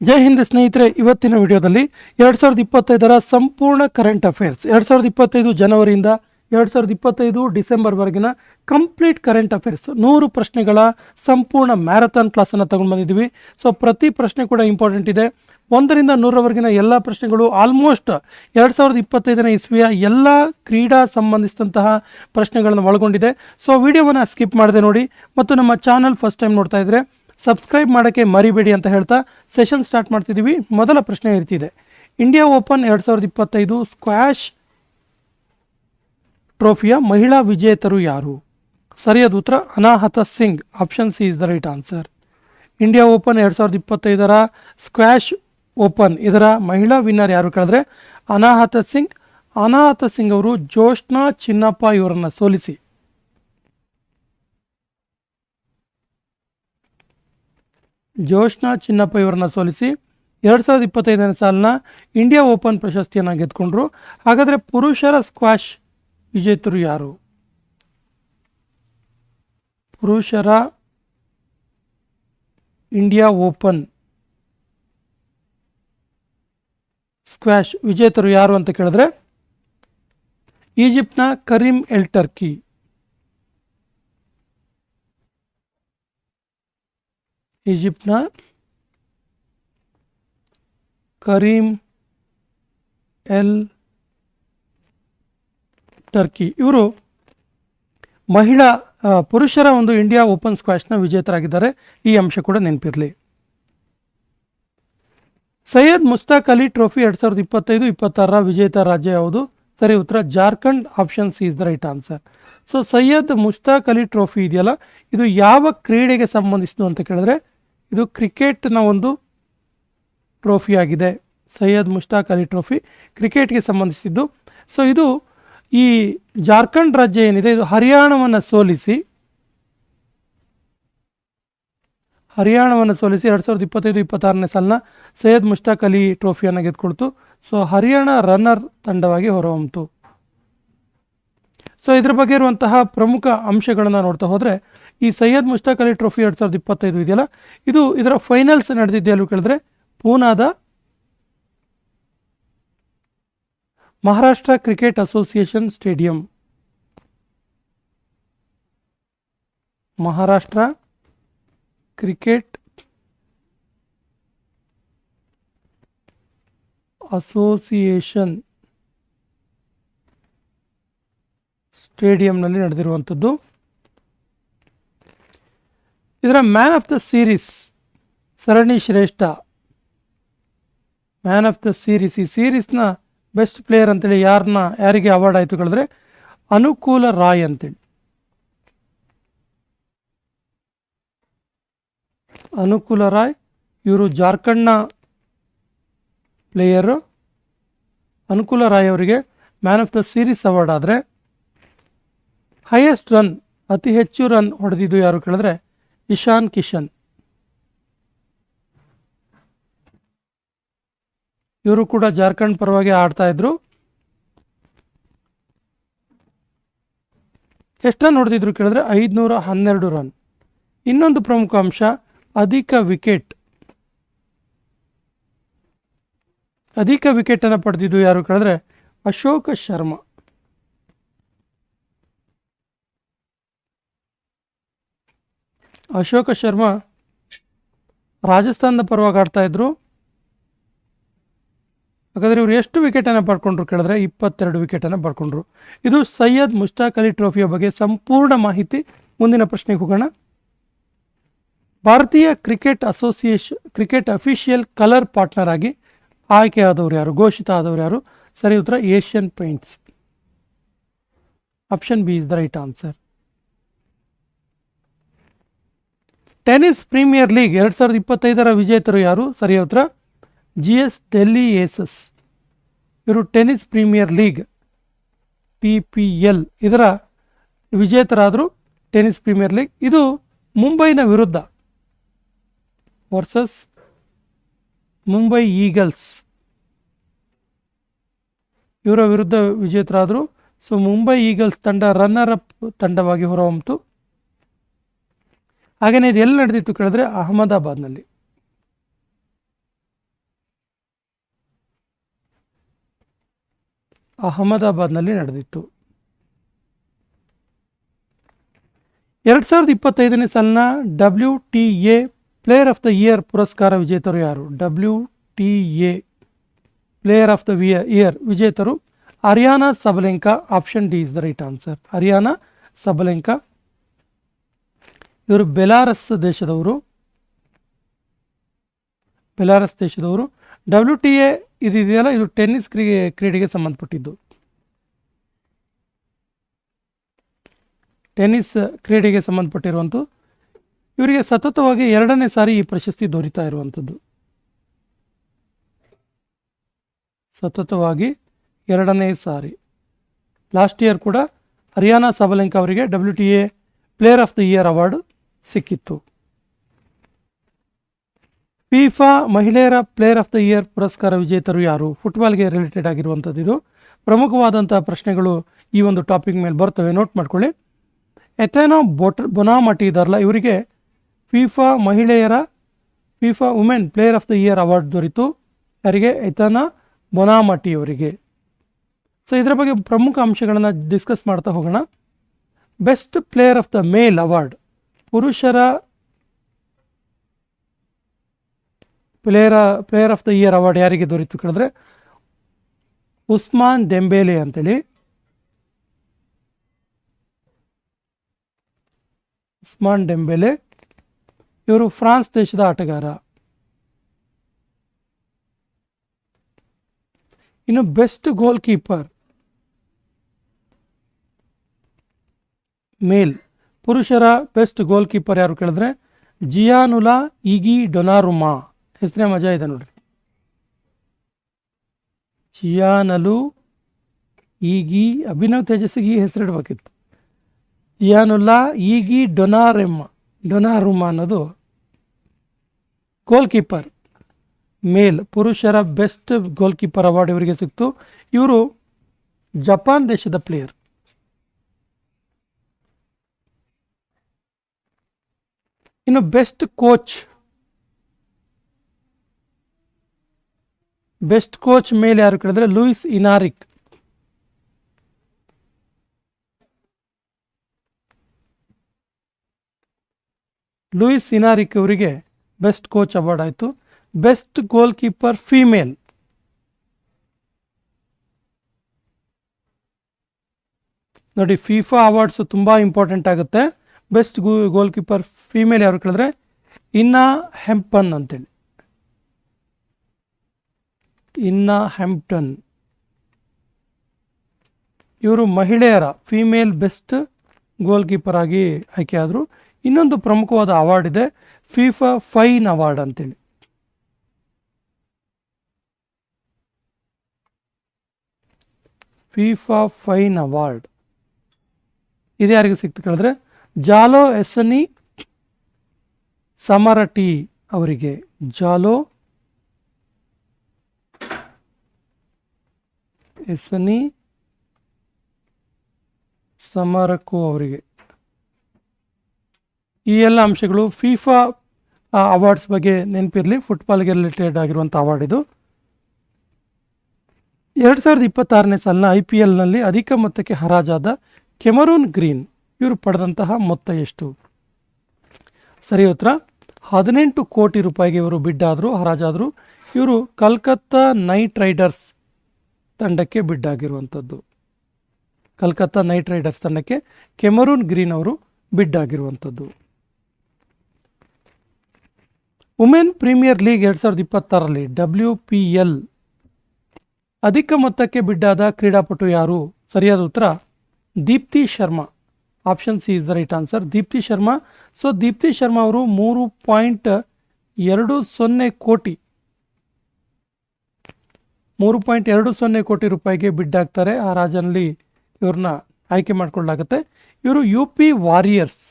ಜೈ ಹಿಂದ್ ಸ್ನೇಹಿತರೆ, ಇವತ್ತಿನ ವಿಡಿಯೋದಲ್ಲಿ 2025ರ ಸಂಪೂರ್ಣ ಕರೆಂಟ್ ಅಫೇರ್ಸ್ 2025 ಜನವರಿಯಿಂದ 2025 ಡಿಸೆಂಬರ್ವರೆಗಿನ ಕಂಪ್ಲೀಟ್ ಕರೆಂಟ್ ಅಫೇರ್ಸ್ 100 ಪ್ರಶ್ನೆಗಳ ಸಂಪೂರ್ಣ ಮ್ಯಾರಥಾನ್ ಕ್ಲಾಸನ್ನು ತಗೊಂಡು ಬಂದಿದ್ದೀವಿ. ಸೊ ಪ್ರತಿ ಪ್ರಶ್ನೆ ಕೂಡ ಇಂಪಾರ್ಟೆಂಟ್ ಇದೆ. 1ರಿಂದ 100ರವರೆಗಿನ ಎಲ್ಲ ಪ್ರಶ್ನೆಗಳು ಆಲ್ಮೋಸ್ಟ್ 2025ನೇ ಇಸ್ವಿಯ ಎಲ್ಲ ಕ್ರೀಡಾ ಸಂಬಂಧಿಸಿದಂತಹ ಪ್ರಶ್ನೆಗಳನ್ನು ಒಳಗೊಂಡಿದೆ. ಸೊ ವಿಡಿಯೋವನ್ನು ಸ್ಕಿಪ್ ಮಾಡದೆ ನೋಡಿ ಮತ್ತು ನಮ್ಮ ಚಾನಲ್ ಫಸ್ಟ್ ಟೈಮ್ ನೋಡ್ತಾ ಇದ್ರೆ ಸಬ್ಸ್ಕ್ರೈಬ್ ಮಾಡೋಕ್ಕೆ ಮರಿಬೇಡಿ ಅಂತ ಹೇಳ್ತಾ ಸೆಷನ್ ಸ್ಟಾರ್ಟ್ ಮಾಡ್ತಿದ್ದೀವಿ. ಮೊದಲ ಪ್ರಶ್ನೆ ಇರ್ತಿದೆ, ಇಂಡಿಯಾ ಓಪನ್ 2025 ಸ್ಕ್ವಾಷ್ ಟ್ರೋಫಿಯ ಮಹಿಳಾ ವಿಜೇತರು ಯಾರು? ಸರಿಯಾದ ಉತ್ತರ Anahat Singh. Option C is the right answer. India open 2025ರ ಸ್ಕ್ವಾಷ್ ಓಪನ್ ಇದರ ಮಹಿಳಾ ವಿನ್ನರ್ ಯಾರು ಕೇಳಿದ್ರೆ ಅನಾಹತ ಸಿಂಗ್. ಅನಾಹತ ಸಿಂಗ್ ಅವರು ಜೋಶ್ನಾ ಚಿನ್ನಪ್ಪ ಇವರನ್ನು ಸೋಲಿಸಿ 2025ನೇ ಸಾಲಿನ ಇಂಡಿಯಾ ಓಪನ್ ಪ್ರಶಸ್ತಿಯನ್ನು ಗೆದ್ಕೊಂಡ್ರು. ಹಾಗಾದರೆ ಪುರುಷರ ಸ್ಕ್ವಾಷ್ ವಿಜೇತರು ಯಾರು? ಪುರುಷರ ಇಂಡಿಯಾ ಓಪನ್ ಸ್ಕ್ವಾಷ್ ವಿಜೇತರು ಯಾರು ಅಂತ ಕೇಳಿದ್ರೆ ಈಜಿಪ್ಟ್ನ ಕರೀಮ್ ಎಲ್ ಟರ್ಕಿ. ಈಜಿಪ್ಟ್ನ ಕರೀಮ್ ಎಲ್ ಟರ್ಕಿ ಇವರು ಪುರುಷರ ಒಂದು ಇಂಡಿಯಾ ಓಪನ್ ಸ್ಕ್ವಾಷ್ನ ವಿಜೇತರಾಗಿದ್ದಾರೆ. ಈ ಅಂಶ ಕೂಡ ನೆನಪಿರಲಿ. ಸೈಯದ್ ಮುಸ್ತಾಕ್ ಅಲಿ ಟ್ರೋಫಿ 2025-26ರ ವಿಜೇತ ರಾಜ್ಯ ಯಾವುದು? ಸರಿ ಉತ್ತರ Jharkhand. Option C is the right answer. So Syed Mushtaq Ali trophy ಇದೆಯಲ್ಲ, ಇದು ಯಾವ ಕ್ರೀಡೆಗೆ ಸಂಬಂಧಿಸಿದ್ದು ಅಂತ ಕೇಳಿದ್ರೆ ಇದು ಕ್ರಿಕೆಟ್ನ ಒಂದು ಟ್ರೋಫಿ ಆಗಿದೆ. ಸೈಯದ್ ಮುಸ್ತಾಕ್ ಅಲಿ ಟ್ರೋಫಿ ಕ್ರಿಕೆಟ್ಗೆ ಸಂಬಂಧಿಸಿದ್ದು. ಸೊ ಇದು ಈ ಜಾರ್ಖಂಡ್ ರಾಜ್ಯ ಏನಿದೆ ಇದು ಹರಿಯಾಣವನ್ನು ಸೋಲಿಸಿ 2025-26ನೇ ಸಾಲಿನ ಸೈಯದ್ ಮುಸ್ತಾಕ್ ಅಲಿ ಟ್ರೋಫಿಯನ್ನು ಗೆದ್ಕೊಳ್ತು. ಸೊ ಹರಿಯಾಣ ರನ್ನರ್ ತಂಡವಾಗಿ ಹೊರಹೊಮ್ಮಿತು. ಸೊ ಇದ್ರ ಬಗ್ಗೆ ಇರುವಂತಹ ಪ್ರಮುಖ ಅಂಶಗಳನ್ನು ನೋಡ್ತಾ ಹೋದರೆ ಈ ಸೈಯದ್ ಮುಸ್ತಾಕ್ ಅಲಿ ಟ್ರೋಫಿ 2025 ಇದೆಯಲ್ಲ, ಇದು ಇದರ ಫೈನಲ್ಸ್ ನಡೆದಿದೆಯಲ್ಲೂ ಕೇಳಿದ್ರೆ ಪೂನಾದ Maharashtra cricket association stadium. Maharashtra cricket association ಸ್ಟೇಡಿಯಂನಲ್ಲಿ ನಡೆದಿರುವಂಥದ್ದು. ಇದರ ಮ್ಯಾನ್ ಆಫ್ ದ ಸೀರೀಸ್ ಸರಣಿ ಶ್ರೇಷ್ಠ ಮ್ಯಾನ್ ಆಫ್ ದ ಸೀರೀಸ್, ಈ ಸೀರೀಸ್ನ ಬೆಸ್ಟ್ ಪ್ಲೇಯರ್ ಅಂತೇಳಿ ಯಾರಿಗೆ ಅವಾರ್ಡ್ ಆಯಿತು ಕೇಳಿದ್ರೆ ಅನುಕೂಲ ರಾಯ್ ಅಂತೇಳಿ. ಅನುಕೂಲ ರಾಯ್ ಇವರು ಜಾರ್ಖಂಡ್ನ ಪ್ಲೇಯರು. ಅನುಕೂಲ ರಾಯ್ ಅವರಿಗೆ man of the series award. ಆದರೆ ಹೈಯೆಸ್ಟ್ ರನ್ ಅತಿ ಹೆಚ್ಚು ರನ್ ಹೊಡೆದಿದ್ದು ಯಾರು ಕೇಳಿದ್ರೆ ಇಶಾನ್ ಕಿಶನ್. ಇವರು ಕೂಡ ಜಾರ್ಖಂಡ್ ಪರವಾಗಿ ಆಡ್ತಾ ಇದ್ರು. ಎಷ್ಟು ರನ್ ಹೊಡೆದಿದ್ರು ಕೇಳಿದ್ರೆ 512 ರನ್. ಇನ್ನೊಂದು ಪ್ರಮುಖ ಅಂಶ ಅಧಿಕ ವಿಕೆಟನ್ನು ಪಡೆದಿದ್ದು ಯಾರು ಕೇಳಿದ್ರೆ ಅಶೋಕ ಶರ್ಮಾ. ಅಶೋಕ ಶರ್ಮಾ ರಾಜಸ್ಥಾನದ ಪರವಾಗಿ ಆಡ್ತಾ ಇದ್ರು. ಹಾಗಾದರೆ ಇವರು ಎಷ್ಟು ವಿಕೆಟನ್ನು ಪಡ್ಕೊಂಡ್ರು ಕೇಳಿದ್ರೆ 22 ವಿಕೆಟನ್ನು ಪಡ್ಕೊಂಡ್ರು. ಇದು ಸೈಯದ್ ಮುಸ್ತಾಕ್ ಅಲಿ ಟ್ರೋಫಿಯ ಬಗ್ಗೆ ಸಂಪೂರ್ಣ ಮಾಹಿತಿ. ಮುಂದಿನ ಪ್ರಶ್ನೆಗೆ ಹೋಗೋಣ. ಭಾರತೀಯ ಕ್ರಿಕೆಟ್ ಅಫಿಷಿಯಲ್ ಕಲರ್ ಪಾರ್ಟ್ನರ್ ಆಗಿ ಆಯ್ಕೆಯಾದವರು ಯಾರು, ಘೋಷಿತ ಆದವರು ಯಾರು? ಸರಿ ಉತ್ತರ Asian Paints. Option B is the right answer. Tennis premier league 2025ರ ವಿಜೇತರು ಯಾರು? ಸರಿಯಾದ ಉತ್ತರ GS ಡೆಲ್ಲಿ ಏಸಸ್. ಇವರು ಟೆನ್ನಿಸ್ ಪ್ರೀಮಿಯರ್ ಲೀಗ್ TPL ಇದರ ವಿಜೇತರಾದರು. ಟೆನ್ನಿಸ್ ಪ್ರೀಮಿಯರ್ ಲೀಗ್ ಇದು ಮುಂಬೈನ ವಿರುದ್ಧ ವರ್ಸಸ್ ಮುಂಬೈ ಈಗಲ್ಸ್ ಇವರ ವಿರುದ್ಧ ವಿಜೇತರಾದರು. ಸೊ ಮುಂಬೈ ಈಗಲ್ಸ್ ತಂಡ ರನ್ನರ್ ಅಪ್ ತಂಡವಾಗಿ ಹೊರಹೊಮ್ಮಿತು. ಹಾಗೆಯೇ ಇದು ಎಲ್ಲಿ ನಡೆದಿತ್ತು ಕೇಳಿದ್ರೆ ಅಹಮದಾಬಾದ್ನಲ್ಲಿ. ಅಹಮದಾಬಾದ್ನಲ್ಲಿ ನಡೆದಿತ್ತು. 2025ನೇ ಸಾಲಿನ WTA player of the year ಪುರಸ್ಕಾರ ವಿಜೇತರು ಯಾರು? WTA player of the year ವಿಜೇತರು Aryna Sabalenka. Option D is the right answer. Aryna Sabalenka ಇವರು ಬೆಲಾರಸ್ ದೇಶದವರು. WTA ಇದೆಯಲ್ಲ, ಇದು ಟೆನ್ನಿಸ್ ಕ್ರೀಡೆಗೆ ಸಂಬಂಧಪಟ್ಟಿದ್ದು. ಟೆನ್ನಿಸ್ ಕ್ರೀಡೆಗೆ ಸಂಬಂಧಪಟ್ಟಿರುವಂಥ ಇವರಿಗೆ ಸತತವಾಗಿ 2ನೇ ಸಾರಿ ಈ ಪ್ರಶಸ್ತಿ ದೊರೀತಾ ಇರುವಂಥದ್ದು. ಸತತವಾಗಿ 2ನೇ ಸಾರಿ. ಲಾಸ್ಟ್ ಇಯರ್ ಕೂಡ ಅರಿಯಾನಾ ಸಬಲೆಂಕಾ ಅವರಿಗೆ WTA player of the year award ಸಿಕ್ಕಿತ್ತು. ಫಿಫಾ ಮಹಿಳೆಯರ ಪ್ಲೇಯರ್ ಆಫ್ ದ ಇಯರ್ ಪುರಸ್ಕಾರ ವಿಜೇತರು ಯಾರು? ಫುಟ್ಬಾಲ್ಗೆ ರಿಲೇಟೆಡ್ ಆಗಿರುವಂಥದ್ದು. ಇದು ಪ್ರಮುಖವಾದಂಥ ಪ್ರಶ್ನೆಗಳು ಈ ಒಂದು ಟಾಪಿಕ್ ಮೇಲೆ ಬರ್ತವೆ, ನೋಟ್ ಮಾಡ್ಕೊಳ್ಳಿ. ಎಥೆನಾ ಬೊನಾಮಟಿ ಇದಾರಲ್ಲ, ಇವರಿಗೆ FIFA women player of the year award ದೊರೆತು. ಯಾರಿಗೆ? ಎಥೆನಾ ಬೊನಾಮಟಿ ಅವರಿಗೆ. ಸೊ ಇದರ ಬಗ್ಗೆ ಪ್ರಮುಖ ಅಂಶಗಳನ್ನು ಡಿಸ್ಕಸ್ ಮಾಡ್ತಾ ಹೋಗೋಣ. Best player of the male award, ಪುರುಷರ player of the year award ಯಾರಿಗೆ ದೊರೆತು ಕೇಳಿದ್ರೆ ಉಸ್ಮಾನ್ ಡೆಂಬೇಲೆ ಅಂತೇಳಿ. ಉಸ್ಮಾನ್ ಡೆಂಬೇಲೆ ಇವರು ಫ್ರಾನ್ಸ್ ದೇಶದ ಆಟಗಾರ. ಇನ್ನು ಬೆಸ್ಟ್ ಗೋಲ್ ಕೀಪರ್ ಮೇಲ್, ಪುರುಷರ ಬೆಸ್ಟ್ ಗೋಲ್ ಕೀಪರ್ ಯಾರು ಕೇಳಿದ್ರೆ ಜಿಯಾನುಲಾ ಈಗಿ ಡೊನಾರುಮಾ. ಹೆಸರೇ ಮಜಾ ಇದೆ ನೋಡ್ರಿ. ಜಿಯಾನಲು ಈಗಿ, ಅಭಿನವ್ ತೇಜಸ್ಸಿಗೆ ಈ ಹೆಸರಿಡ್ಬೇಕಿತ್ತು. ಜಿಯಾನುಲ್ಲಾ ಈಗಿ ಡೊನಾರುಮಾ ಅನ್ನೋದು ಗೋಲ್ ಕೀಪರ್ ಮೇಲ್, ಪುರುಷರ ಬೆಸ್ಟ್ ಗೋಲ್ ಕೀಪರ್ ಅವಾರ್ಡ್ ಇವರಿಗೆ ಸಿಕ್ತು. ಇವರು ಜಪಾನ್ ದೇಶದ ಪ್ಲೇಯರ್. ಇನ್ನು ಬೆಸ್ಟ್ ಕೋಚ್ ಮೇಲೆ ಯಾರು ಕೇಳಿದ್ರೆ ಲೂಯಿಸ್ ಇನಾರಿಕ್. ಅವರಿಗೆ ಬೆಸ್ಟ್ ಕೋಚ್ ಅವಾರ್ಡ್ ಆಯಿತು. ಬೆಸ್ಟ್ ಗೋಲ್ ಕೀಪರ್ ಫೀಮೇಲ್, ನೋಡಿ ಫಿಫಾ ಅವಾರ್ಡ್ಸ್ ತುಂಬ ಇಂಪಾರ್ಟೆಂಟ್ ಆಗುತ್ತೆ. ಬೆಸ್ಟ್ ಗೋಲ್ ಕೀಪರ್ ಫೀಮೇಲ್ ಯಾರು ಕೇಳಿದ್ರೆ ಇನ್ನಾ ಹ್ಯಾಂಪ್ಟನ್. ಇವರು ಮಹಿಳೆಯರ ಫೀಮೇಲ್ ಬೆಸ್ಟ್ ಗೋಲ್ ಕೀಪರ್ ಆಗಿ ಆಯ್ಕೆ ಆದರು. ಇನ್ನೊಂದು ಪ್ರಮುಖವಾದ ಅವಾರ್ಡ್ ಇದೆ, ಫಿಫಾ ಫೈನ್ ಅವಾರ್ಡ್ ಅಂತೇಳಿ. ಫಿಫಾ ಫೈನ್ ಅವಾರ್ಡ್ ಇದು ಯಾರಿಗೆ ಸಿಕ್ತು ಕೇಳಿದ್ರೆ ಜಾಲೋ ಎಸನಿ ಸಮರಟಿ ಅವರಿಗೆ. ಜಾಲೋ ಎಸನಿ ಸಮರಕು ಅವರಿಗೆ. ಈ ಎಲ್ಲ ಅಂಶಗಳು ಫಿಫಾ ಅವಾರ್ಡ್ಸ್ ಬಗ್ಗೆ ನೆನಪಿರಲಿ. ಫುಟ್ಬಾಲ್ಗೆ ರಿಲೇಟೆಡ್ ಆಗಿರುವಂಥ ಅವಾರ್ಡ್ ಇದು. 2026ನೇ ಸಾಲಿನ IPLನಲ್ಲಿ ಅಧಿಕ ಮೊತ್ತಕ್ಕೆ ಹರಾಜಾದ ಕೆಮರೂನ್ ಗ್ರೀನ್ ಇವರು ಪಡೆದಂತಹ ಮೊತ್ತ ಎಷ್ಟು? ಸರಿ ಉತ್ತರ 18 ಕೋಟಿ ರೂಪಾಯಿಗೆ ಇವರು ಹರಾಜಾದರು. ಇವರು ಕಲ್ಕತ್ತಾ ನೈಟ್ ರೈಡರ್ಸ್ ತಂಡಕ್ಕೆ ಬಿಡ್ಡಾಗಿರುವಂಥದ್ದು. ಕಲ್ಕತ್ತಾ ನೈಟ್ ರೈಡರ್ಸ್ ತಂಡಕ್ಕೆ ಕೆಮರೂನ್ ಗ್ರೀನ್ ಅವರು ಬಿಡ್ಡಾಗಿರುವಂಥದ್ದು. ವುಮೆನ್ ಪ್ರೀಮಿಯರ್ ಲೀಗ್ 2026ರಲ್ಲಿ WPL ಅಧಿಕ ಮೊತ್ತಕ್ಕೆ ಬಿಡ್ಡಾದ ಕ್ರೀಡಾಪಟು ಯಾರು? ಸರಿಯಾದ ಉತ್ತರ Deepti Sharma. Option C is the right answer, Deepti Sharma. So Deepti Sharma ಅವರು 3.20 ಕೋಟಿ ರೂಪಾಯಿಗೆ ಬಿಡ್ಡಾಗ್ತಾರೆ. ಆ ರಾಜ್ಯದಲ್ಲಿ ಇವ್ರನ್ನ ಆಯ್ಕೆ ಮಾಡಿಕೊಳ್ಳಲಾಗುತ್ತೆ. ಇವರು UP warriors,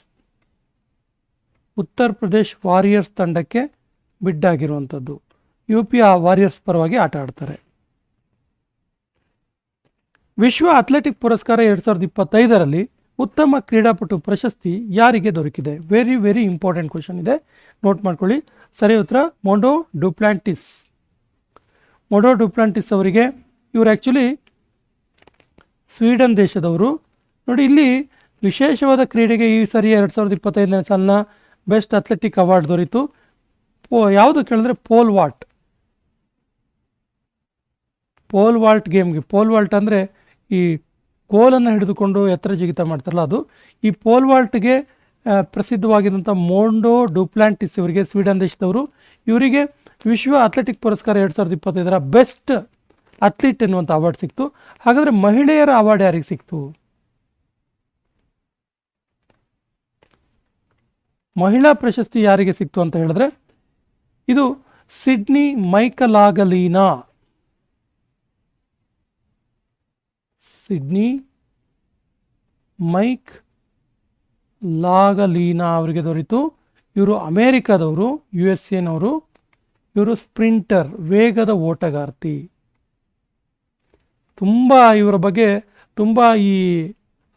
Uttar Pradesh warriors ತಂಡಕ್ಕೆ ಬಿಡ್ಡಾಗಿರುವಂಥದ್ದು. UP ವಾರಿಯರ್ಸ್ ಪರವಾಗಿ ಆಟ ಆಡ್ತಾರೆ. ವಿಶ್ವ ಅಥ್ಲೆಟಿಕ್ ಪುರಸ್ಕಾರ 2025ರಲ್ಲಿ ಉತ್ತಮ ಕ್ರೀಡಾಪಟು ಪ್ರಶಸ್ತಿ ಯಾರಿಗೆ ದೊರಕಿದೆ? ವೆರಿ ವೆರಿ ಇಂಪಾರ್ಟೆಂಟ್ ಕ್ವಶನ್ ಇದೆ, ನೋಟ್ ಮಾಡ್ಕೊಳ್ಳಿ. ಸರಿ ಉತ್ತರ ಮೊಂಡೋ ಡುಪ್ಲಾಂಟಿಸ್ ಅವರಿಗೆ. ಇವರು ಆ್ಯಕ್ಚುಲಿ ಸ್ವೀಡನ್ ದೇಶದವರು. ನೋಡಿ, ಇಲ್ಲಿ ವಿಶೇಷವಾದ ಕ್ರೀಡೆಗೆ ಈ ಸರಿ 2025ನೇ ಸಾಲಿನ ಬೆಸ್ಟ್ ಅಥ್ಲೆಟಿಕ್ ಅವಾರ್ಡ್ ದೊರೀತು. ಯಾವುದು ಕೇಳಿದ್ರೆ ಪೋಲ್ ವಾಲ್ಟ್ ಗೇಮ್ಗೆ. ಪೋಲ್ ವಾಲ್ಟ್ ಅಂದರೆ ಈ ಕೋಲನ್ನು ಹಿಡಿದುಕೊಂಡು ಎತ್ತರ ಜಿಗಿತ ಮಾಡ್ತಾರಲ್ಲ ಅದು. ಈ ಪೋಲ್ ವಾಲ್ಟ್ಗೆ ಪ್ರಸಿದ್ಧವಾಗಿದ್ದಂಥ ಮೋಂಡೋ ಡುಪ್ಲಾಂಟಿಸ್ ಇವರಿಗೆ, ಸ್ವೀಡನ್ ದೇಶದವರು, ಇವರಿಗೆ ವಿಶ್ವ ಅಥ್ಲೆಟಿಕ್ ಪುರಸ್ಕಾರ 2025ರ ಬೆಸ್ಟ್ ಅಥ್ಲೀಟ್ ಎನ್ನುವಂಥ ಅವಾರ್ಡ್ ಸಿಕ್ತು. ಹಾಗಾದರೆ ಮಹಿಳೆಯರ ಅವಾರ್ಡ್ ಯಾರಿಗೆ ಸಿಕ್ತು? ಮಹಿಳಾ ಪ್ರಶಸ್ತಿ ಯಾರಿಗೆ ಸಿಕ್ತು ಅಂತ ಹೇಳಿದ್ರೆ ಇದು ಸಿಡ್ನಿ ಮೈಕಲಾಗಲೀನಾ. ಸಿಡ್ನಿ ಮೈಕಲಾಗಲೀನಾ ಅವರಿಗೆ ದೊರೀತು. ಇವರು ಅಮೇರಿಕಾದವರು, USA ನವರು. ಇವರು ಸ್ಪ್ರಿಂಟರ್, ವೇಗದ ಓಟಗಾರ್ತಿ. ತುಂಬ ಇವರ ಬಗ್ಗೆ ತುಂಬ ಈ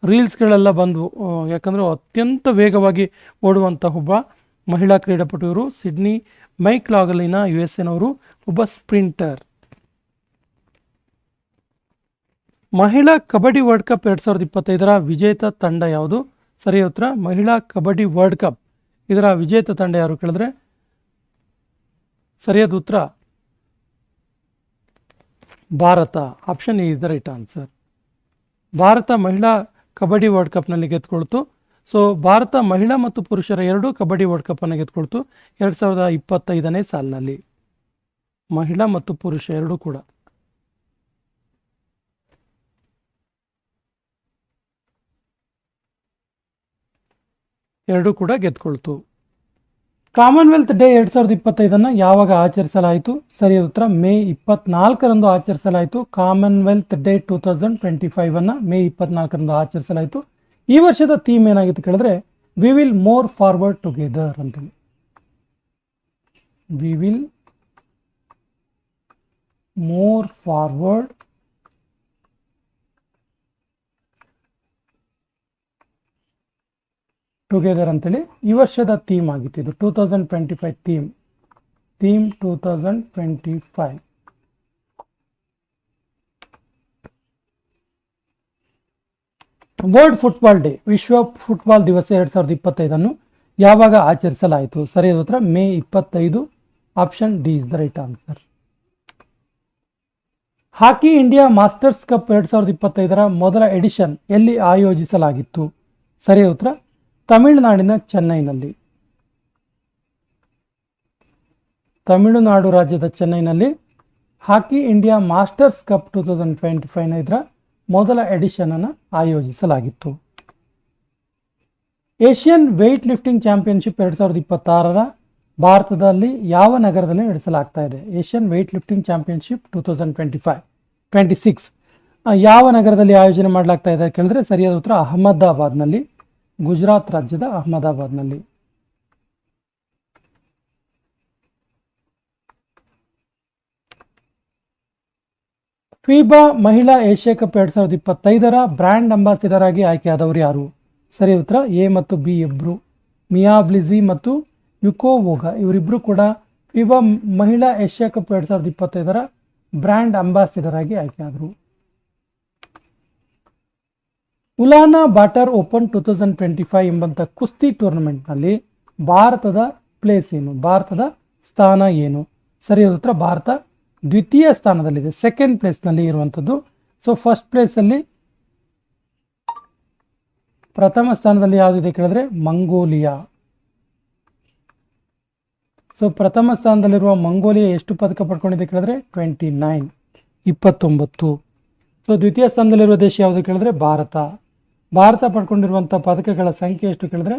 ರೀಲ್ಸ್ಗಳೆಲ್ಲ ಬಂದವು, ಯಾಕಂದರೆ ಅತ್ಯಂತ ವೇಗವಾಗಿ ಓಡುವಂಥ ಒಬ್ಬ ಮಹಿಳಾ ಕ್ರೀಡಾಪಟು ಇವರು. ಸಿಡ್ನಿ ಮೈಕಲಾಗಲೀನಾ USA ನವರು, ಒಬ್ಬ ಸ್ಪ್ರಿಂಟರ್. ಮಹಿಳಾ ಕಬಡ್ಡಿ ವರ್ಲ್ಡ್ ಕಪ್ 2025ರ ವಿಜೇತ ತಂಡ ಯಾವುದು? ಸರಿಯಾದ ಉತ್ತರ ಮಹಿಳಾ ಕಬಡ್ಡಿ ವರ್ಲ್ಡ್ ಕಪ್. ಇದರ ವಿಜೇತ ತಂಡ ಯಾರು ಕೇಳಿದ್ರೆ ಸರಿಯಾದ ಉತ್ತರ Bharat. Option is the right answer. Bharat ಮಹಿಳಾ ಕಬಡ್ಡಿ ವರ್ಲ್ಡ್ ಕಪ್ನಲ್ಲಿ ಗೆದ್ಕೊಳ್ತು. ಸೊ ಭಾರತ ಮಹಿಳಾ ಮತ್ತು ಪುರುಷರ ಎರಡೂ ಕಬಡ್ಡಿ ವರ್ಲ್ಡ್ ಕಪ್ಪನ್ನು ಗೆದ್ಕೊಳ್ತು 2025ನೇ ಸಾಲಿನಲ್ಲಿ. ಮಹಿಳಾ ಮತ್ತು ಪುರುಷ ಎರಡೂ ಕೂಡ. ಎರಡೂ ಕೂಡ ಗೆದ್ಕೊಳ್ತು. ಕಾಮನ್ವೆಲ್ತ್ ಡೇ 2025 ಯಾವಾಗ ಆಚರಿಸಲಾಯಿತು? ಸರಿಯಾದ ಉತ್ತರ ಮೇ 24ರಂದು ಆಚರಿಸಲಾಯಿತು. ಕಾಮನ್ವೆಲ್ತ್ ಡೇ 2025 ಮೇ 24ರಂದು ಆಚರಿಸಲಾಯಿತು. ಈ ವರ್ಷದ ಥೀಮ್ ಏನಾಗಿತ್ತು ಕೇಳಿದ್ರೆ we will more forward together ಅಂತೇಳಿ. We will more forward together ಅಂತೇಳಿ ಈ ವರ್ಷದ ಥೀಮ್ ಆಗಿತ್ತು. ಇದು 2025 ಥೀಮ್ 2025. ವರ್ಲ್ಡ್ ಫುಟ್ಬಾಲ್ ಡೇ, ವಿಶ್ವ ಫುಟ್ಬಾಲ್ ದಿವಸ 2025 ಯಾವಾಗ ಆಚರಿಸಲಾಯಿತು? ಸರಿಯಾದ ಉತ್ತರ May 25. Option D is the right answer. Hockey India masters cup 2025ರ ಮೊದಲ ಎಡಿಷನ್ ಎಲ್ಲಿ ಆಯೋಜಿಸಲಾಗಿತ್ತು? ಸರಿಯಾದ ಉತ್ತರ ತಮಿಳುನಾಡಿನ ಚೆನ್ನೈನಲ್ಲಿ. ತಮಿಳುನಾಡು ರಾಜ್ಯದ ಚೆನ್ನೈನಲ್ಲಿ ಹಾಕಿ ಇಂಡಿಯಾ ಮಾಸ್ಟರ್ಸ್ ಕಪ್ 2025 ಇದರ ಮೊದಲ ಎಡಿಷನ್ ಅನ್ನು ಆಯೋಜಿಸಲಾಗಿತ್ತು. ಏಷ್ಯನ್ ವೇಟ್ ಲಿಫ್ಟಿಂಗ್ ಚಾಂಪಿಯನ್ಶಿಪ್ 2026ರ ಭಾರತದಲ್ಲಿ ಯಾವ ನಗರದಲ್ಲಿ ನಡೆಸಲಾಗ್ತಾ ಇದೆ? ಏಷ್ಯನ್ ವೇಟ್ ಲಿಫ್ಟಿಂಗ್ ಚಾಂಪಿಯನ್ಶಿಪ್ 2026 ಯಾವ ನಗರದಲ್ಲಿ ಆಯೋಜನೆ ಮಾಡಲಾಗ್ತಾ ಇದೆ ಕೇಳಿದ್ರೆ ಸರಿಯಾದ ಉತ್ತರ ಅಹಮದಾಬಾದ್ನಲ್ಲಿ, ಗುಜರಾತ್ ರಾಜ್ಯದ ಅಹಮದಾಬಾದ್ನಲ್ಲಿ. ಫೀಬಾ ಮಹಿಳಾ ಏಷ್ಯಾ ಕಪ್ 2025ರ ಬ್ರ್ಯಾಂಡ್ ಅಂಬಾಸಿಡರ್ ಆಗಿ ಆಯ್ಕೆಯಾದವರು ಯಾರು? ಸರಿ ಉತ್ತರ ಎ ಮತ್ತು ಬಿ ಇಬ್ಬರು. ಮಿಯಾ ಬ್ಲಿಜಿ ಮತ್ತು ಯುಕೋ ವೋಗಾ ಇವರಿಬ್ಬರು ಕೂಡ ಫೀಬಾ ಮಹಿಳಾ ಏಷ್ಯಾ ಕಪ್ 2025ರ ಬ್ರ್ಯಾಂಡ್ ಅಂಬಾಸಿಡರ್ ಆಗಿ ಆಯ್ಕೆಯಾದರು. ಉಲಾನಾ ಬಾಟರ್ ಓಪನ್ 2025 ಎಂಬಂಥ ಕುಸ್ತಿ ಟೂರ್ನಮೆಂಟ್ನಲ್ಲಿ ಭಾರತದ ಪ್ಲೇಸ್ ಏನು? ಭಾರತದ ಸ್ಥಾನ ಏನು? ಸರಿಯಾದ ಉತ್ತರ ಭಾರತ ದ್ವಿತೀಯ ಸ್ಥಾನದಲ್ಲಿದೆ, ಸೆಕೆಂಡ್ ಪ್ಲೇಸ್ನಲ್ಲಿ ಇರುವಂಥದ್ದು. ಸೊ ಫಸ್ಟ್ ಪ್ಲೇಸಲ್ಲಿ ಪ್ರಥಮ ಸ್ಥಾನದಲ್ಲಿ ಯಾವುದಿದೆ ಕೇಳಿದ್ರೆ ಮಂಗೋಲಿಯಾ. ಸೊ ಪ್ರಥಮ ಸ್ಥಾನದಲ್ಲಿರುವ ಮಂಗೋಲಿಯಾ ಎಷ್ಟು ಪದಕ ಪಡ್ಕೊಂಡಿದೆ ಕೇಳಿದ್ರೆ 29. ಸೊ ದ್ವಿತೀಯ ಸ್ಥಾನದಲ್ಲಿರುವ ದೇಶ ಯಾವುದು ಕೇಳಿದ್ರೆ ಭಾರತ. ಭಾರತ ಪಡ್ಕೊಂಡಿರುವಂಥ ಪದಕಗಳ ಸಂಖ್ಯೆ ಎಷ್ಟು ಕೇಳಿದ್ರೆ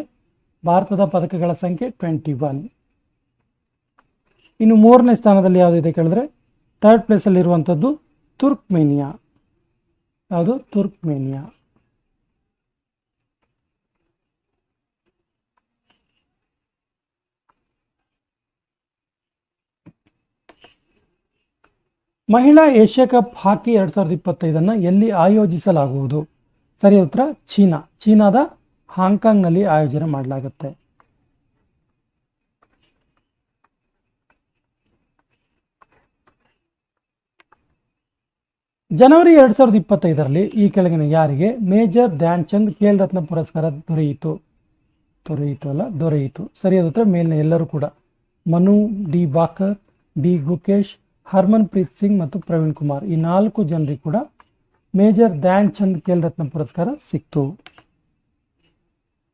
ಭಾರತದ ಪದಕಗಳ ಸಂಖ್ಯೆ 21. ಇನ್ನು ಮೂರನೇ ಸ್ಥಾನದಲ್ಲಿ ಯಾವುದಿದೆ ಕೇಳಿದ್ರೆ ಥರ್ಡ್ ಪ್ಲೇಸಲ್ಲಿರುವಂಥದ್ದು ತುರ್ಕ್ಮೇನಿಯಾ. ಯಾವುದು? ತುರ್ಕ್ಮೇನಿಯಾ. ಮಹಿಳಾ ಏಷ್ಯಾ ಕಪ್ ಹಾಕಿ 2025 ಎಲ್ಲಿ ಆಯೋಜಿಸಲಾಗುವುದು? ಸರಿಯಾದ ಉತ್ತರ ಚೀನಾ. ಚೀನಾದ ಹಾಂಗ್ಕಾಂಗ್ನಲ್ಲಿ ಆಯೋಜನೆ ಮಾಡಲಾಗುತ್ತೆ. ಜನವರಿ 2025ರಲ್ಲಿ ಈ ಕೆಳಗಿನ ಯಾರಿಗೆ ಮೇಜರ್ ಧ್ಯಾನ್ ಚಂದ್ ಖೇಲ್ ರತ್ನ ಪುರಸ್ಕಾರ ದೊರೆಯಿತು? ಸರಿಯಾದ ಉತ್ತರ ಮೇಲಿನ ಎಲ್ಲರೂ ಕೂಡ. ಮನು, ಡಿ ಬಾಕರ್, ಡಿ ಗುಕೇಶ್, ಹರ್ಮನ್ ಪ್ರೀತ್ ಸಿಂಗ್ ಮತ್ತು ಪ್ರವೀಣ್ ಕುಮಾರ್, ಈ 4 ಜನರಿಗೆ ಕೂಡ ಮೇಜರ್ ಧ್ಯಾನ್ ಚಂದ್ ಖೇಲ್ ರತ್ನ ಪುರಸ್ಕಾರ ಸಿಕ್ತು.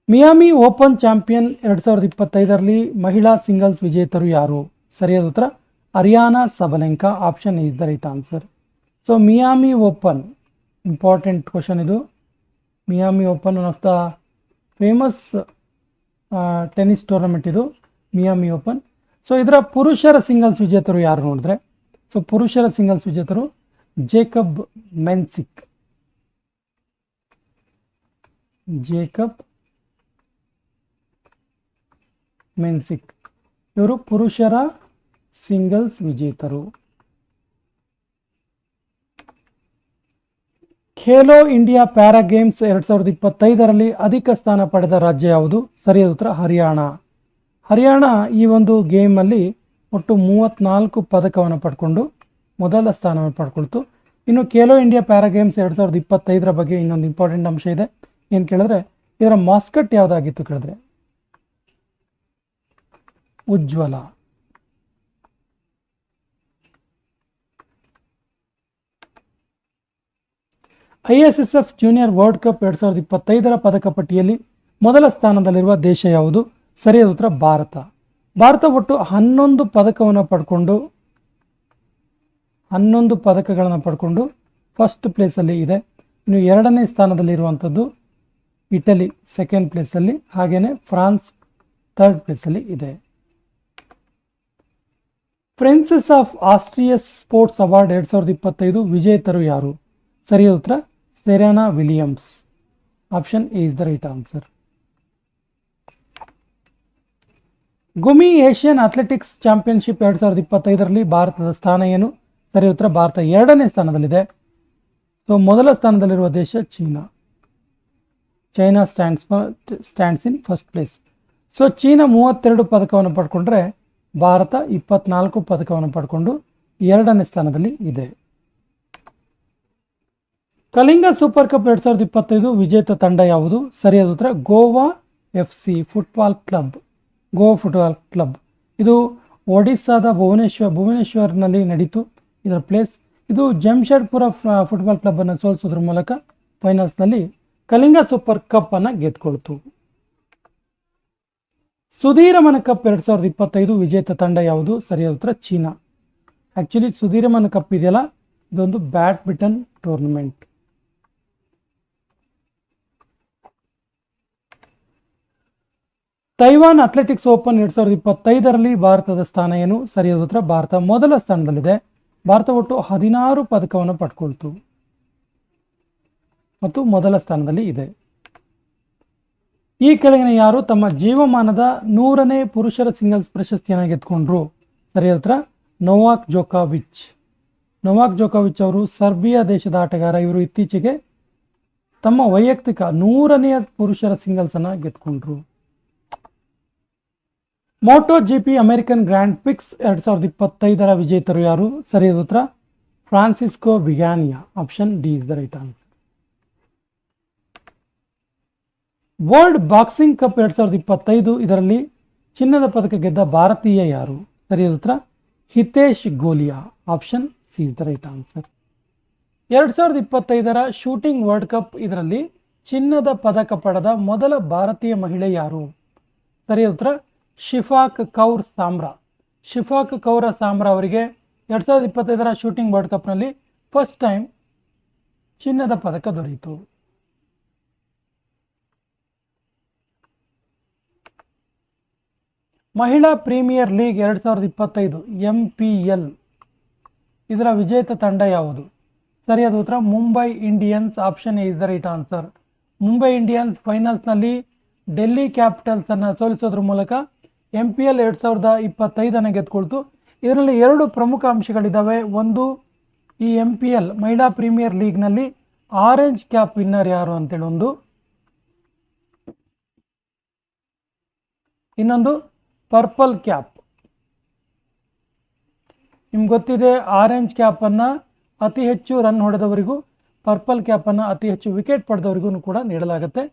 ಮಿಯಾಮಿ ಓಪನ್ ಚಾಂಪಿಯನ್ 2025ರಲ್ಲಿ ಮಹಿಳಾ ಸಿಂಗಲ್ಸ್ ವಿಜೇತರು ಯಾರು? ಸರಿಯಾದ ಉತ್ತರ Aryna Sabalenka. Option is the right answer. So Miami open, important question ಇದು. Miami open one of the famous tennis tournament ಇದು, ಮಿಯಾಮಿ ಓಪನ್. ಸೊ ಇದರ ಪುರುಷರ ಸಿಂಗಲ್ಸ್ ವಿಜೇತರು ಯಾರು ನೋಡಿದ್ರೆ, ಸೊ ಪುರುಷರ ಸಿಂಗಲ್ಸ್ ವಿಜೇತರು ಜೇಕಬ್ ಮೆನ್ಸಿಕ್, ಇವರು ಪುರುಷರ ಸಿಂಗಲ್ಸ್ ವಿಜೇತರು. ಖೇಲೋ ಇಂಡಿಯಾ ಪ್ಯಾರಾ ಗೇಮ್ಸ್ 2025ರಲ್ಲಿ ಅಧಿಕ ಸ್ಥಾನ ಪಡೆದ ರಾಜ್ಯ ಯಾವುದು? ಸರಿಯಾದ ಉತ್ತರ ಹರಿಯಾಣ ಈ ಒಂದು ಗೇಮಲ್ಲಿ ಒಟ್ಟು 34 ಪದಕವನ್ನು ಪಡ್ಕೊಂಡು ಮೊದಲ ಸ್ಥಾನವನ್ನು ಪಡ್ಕೊಳ್ತು. ಇನ್ನು ಖೇಲೋ ಇಂಡಿಯಾ ಪ್ಯಾರಾ ಗೇಮ್ಸ್ 2025ರ ಬಗ್ಗೆ ಇನ್ನೊಂದು ಇಂಪಾರ್ಟೆಂಟ್ ಅಂಶ ಇದೆ. ಏನು ಕೇಳಿದ್ರೆ ಇದರ ಮಾಸ್ಕಟ್ ಯಾವುದಾಗಿತ್ತು ಕೇಳಿದ್ರೆ ಉಜ್ವಲ. ISSF ಜೂನಿಯರ್ ವರ್ಲ್ಡ್ ಕಪ್ 2025ರ ಪದಕ ಪಟ್ಟಿಯಲ್ಲಿ ಮೊದಲ ಸ್ಥಾನದಲ್ಲಿರುವ ದೇಶ ಯಾವುದು? ಸರಿಯಾದ ಉತ್ತರ ಭಾರತ ಒಟ್ಟು 11 ಪದಕಗಳನ್ನು ಪಡ್ಕೊಂಡು ಫಸ್ಟ್ ಪ್ಲೇಸಲ್ಲಿ ಇದೆ. ಇನ್ನು 2ನೇ ಸ್ಥಾನದಲ್ಲಿರುವಂಥದ್ದು ಇಟಲಿ ಸೆಕೆಂಡ್ ಪ್ಲೇಸಲ್ಲಿ, ಹಾಗೆಯೇ ಫ್ರಾನ್ಸ್ ಥರ್ಡ್ ಪ್ಲೇಸಲ್ಲಿ ಇದೆ. Princess of Asturias sports award 2025 ವಿಜೇತರು ಯಾರು? ಸರಿಯಾದ ಉತ್ತರ Serena Williams. Option A is the right answer. Gumi Asian athletics championship 2025ರಲ್ಲಿ ಭಾರತದ ಸ್ಥಾನ ಏನು? ಸರಿ ಉತ್ತರ ಭಾರತ 2ನೇ ಸ್ಥಾನದಲ್ಲಿದೆ. ಸೊ ಮೊದಲ ಸ್ಥಾನದಲ್ಲಿರುವ ದೇಶ China stands in first place. So China 32 ಪದಕವನ್ನು ಪಡ್ಕೊಂಡ್ರೆ ಭಾರತ 24 ಪದಕವನ್ನು ಪಡ್ಕೊಂಡು 2ನೇ ಸ್ಥಾನದಲ್ಲಿ ಇದೆ. ಕಲಿಂಗ ಸೂಪರ್ ಕಪ್ 2025 ವಿಜೇತ ತಂಡ ಯಾವುದು? ಸರಿಯಾದ ಉತ್ತರ ಗೋವಾ FC ಫುಟ್ಬಾಲ್ ಕ್ಲಬ್. ಇದು ಒಡಿಸ್ಸಾದ ಭುವನೇಶ್ವರ್ನಲ್ಲಿ ನಡೀತು. ಇದರ ಪ್ಲೇಸ್ ಇದು ಜಮ್ಶೆಡ್ಪುರ ಫುಟ್ಬಾಲ್ ಕ್ಲಬ್ ಅನ್ನು ಸೋಲಿಸೋದ್ರ ಮೂಲಕ ಫೈನಲ್ಸ್ನಲ್ಲಿ ಕಲಿಂಗ ಸೂಪರ್ ಕಪ್ ಅನ್ನು ಗೆದ್ಕೊಳ್ತು. ಸುಧೀರಮನ ಕಪ್ 2025 ವಿಜೇತ ತಂಡ ಯಾವುದು? ಸರಿಯಾದ ಉತ್ತರ ಚೀನಾ. ಆಕ್ಚುಲಿ ಸುಧೀರಮನ ಕಪ್ ಇದೆಯಲ್ಲ, ಇದೊಂದು badminton tournament. Taiwan athletics open 2025ರಲ್ಲಿ ಭಾರತದ ಸ್ಥಾನ ಏನು? ಸರಿಯಾದ ಉತ್ತರ ಭಾರತ ಮೊದಲ ಸ್ಥಾನದಲ್ಲಿದೆ. ಭಾರತ ಒಟ್ಟು 16 ಪದಕವನ್ನು ಪಡ್ಕೊಳ್ತು ಮತ್ತು ಮೊದಲ ಸ್ಥಾನದಲ್ಲಿ ಇದೆ. ಈ ಕೆಳಗಿನ ಯಾರು ತಮ್ಮ ಜೀವಮಾನದ 100ನೇ ಪುರುಷರ ಸಿಂಗಲ್ಸ್ ಪ್ರಶಸ್ತಿಯನ್ನು ಗೆದ್ದುಕೊಂಡ್ರು? ಸರಿಯಾದ ಉತ್ತರ ನೊವಾಕ್ ಜೋಕೋವಿಚ್ ಅವರು ಸರ್ಬಿಯಾ ದೇಶದ ಆಟಗಾರ. ಇವರು ಇತ್ತೀಚೆಗೆ ತಮ್ಮ ವೈಯಕ್ತಿಕ 100ನೇ ಪುರುಷರ ಸಿಂಗಲ್ಸ್ ಅನ್ನು ಗೆದ್ದುಕೊಂಡ್ರು. Moto GP American grand prix 2025ರ ವಿಜೇತರು ಯಾರು? ಸರಿಯಾದ ಉತ್ತರ Francesco Bagnaia. Option D is the right answer. World boxing cup 2025 ಇದರಲ್ಲಿ ಚಿನ್ನದ ಪದಕ ಗೆದ್ದ ಭಾರತೀಯ ಯಾರು? ಸರಿಯಾದ ಉತ್ತರ Hitesh Gulia. Option C is the right answer. 2025ರ ಶೂಟಿಂಗ್ ವರ್ಲ್ಡ್ ಕಪ್ ಇದರಲ್ಲಿ ಚಿನ್ನದ ಪದಕ ಪಡೆದ ಮೊದಲ ಭಾರತೀಯ ಮಹಿಳೆ ಯಾರು? ಸರಿಯಾದ ಉತ್ತರ ಶಿಫಾಕ್ ಕೌರ್ ಸಾಮ್ರಾ ಅವರಿಗೆ 2025ರ ಶೂಟಿಂಗ್ ವರ್ಲ್ಡ್ ಕಪ್ನಲ್ಲಿ ಫಸ್ಟ್ ಟೈಮ್ ಚಿನ್ನದ ಪದಕ ದೊರೆಯಿತು. ಮಹಿಳಾ ಪ್ರೀಮಿಯರ್ ಲೀಗ್ 2025 MPL ಇದರ ವಿಜೇತ ತಂಡ ಯಾವುದು? ಸರಿಯಾದ ಉತ್ತರ Mumbai Indians. Option A is the right answer. Mumbai Indians ಫೈನಲ್ಸ್ನಲ್ಲಿ ಡೆಲ್ಲಿ ಕ್ಯಾಪಿಟಲ್ಸ್ ಅನ್ನು ಸೋಲಿಸೋದ್ರ ಮೂಲಕ MPL 2025 ಗೆದ್ಕೊಳ್ತು. ಇದರಲ್ಲಿ 2 ಪ್ರಮುಖ ಅಂಶಗಳಿದ್ದಾವೆ. ಒಂದು, ಈ MPL ಮಹಿಳಾ ಪ್ರೀಮಿಯರ್ ಲೀಗ್ನಲ್ಲಿ ಆರೆಂಜ್ ಕ್ಯಾಪ್ ವಿನ್ನರ್ ಯಾರು ಅಂತೇಳಿ ಒಂದು, ಇನ್ನೊಂದು ಪರ್ಪಲ್ ಕ್ಯಾಪ್. ನಿಮ್ಗೆ ಗೊತ್ತಿದೆ, ಆರೆಂಜ್ ಕ್ಯಾಪ್ ಅನ್ನ ಅತಿ ಹೆಚ್ಚು ರನ್ ಹೊಡೆದವರಿಗೂ, ಪರ್ಪಲ್ ಕ್ಯಾಪನ್ನು ಅತಿ ಹೆಚ್ಚು ವಿಕೆಟ್ ಪಡೆದವರಿಗೂ ಕೂಡ ನೀಡಲಾಗುತ್ತೆ.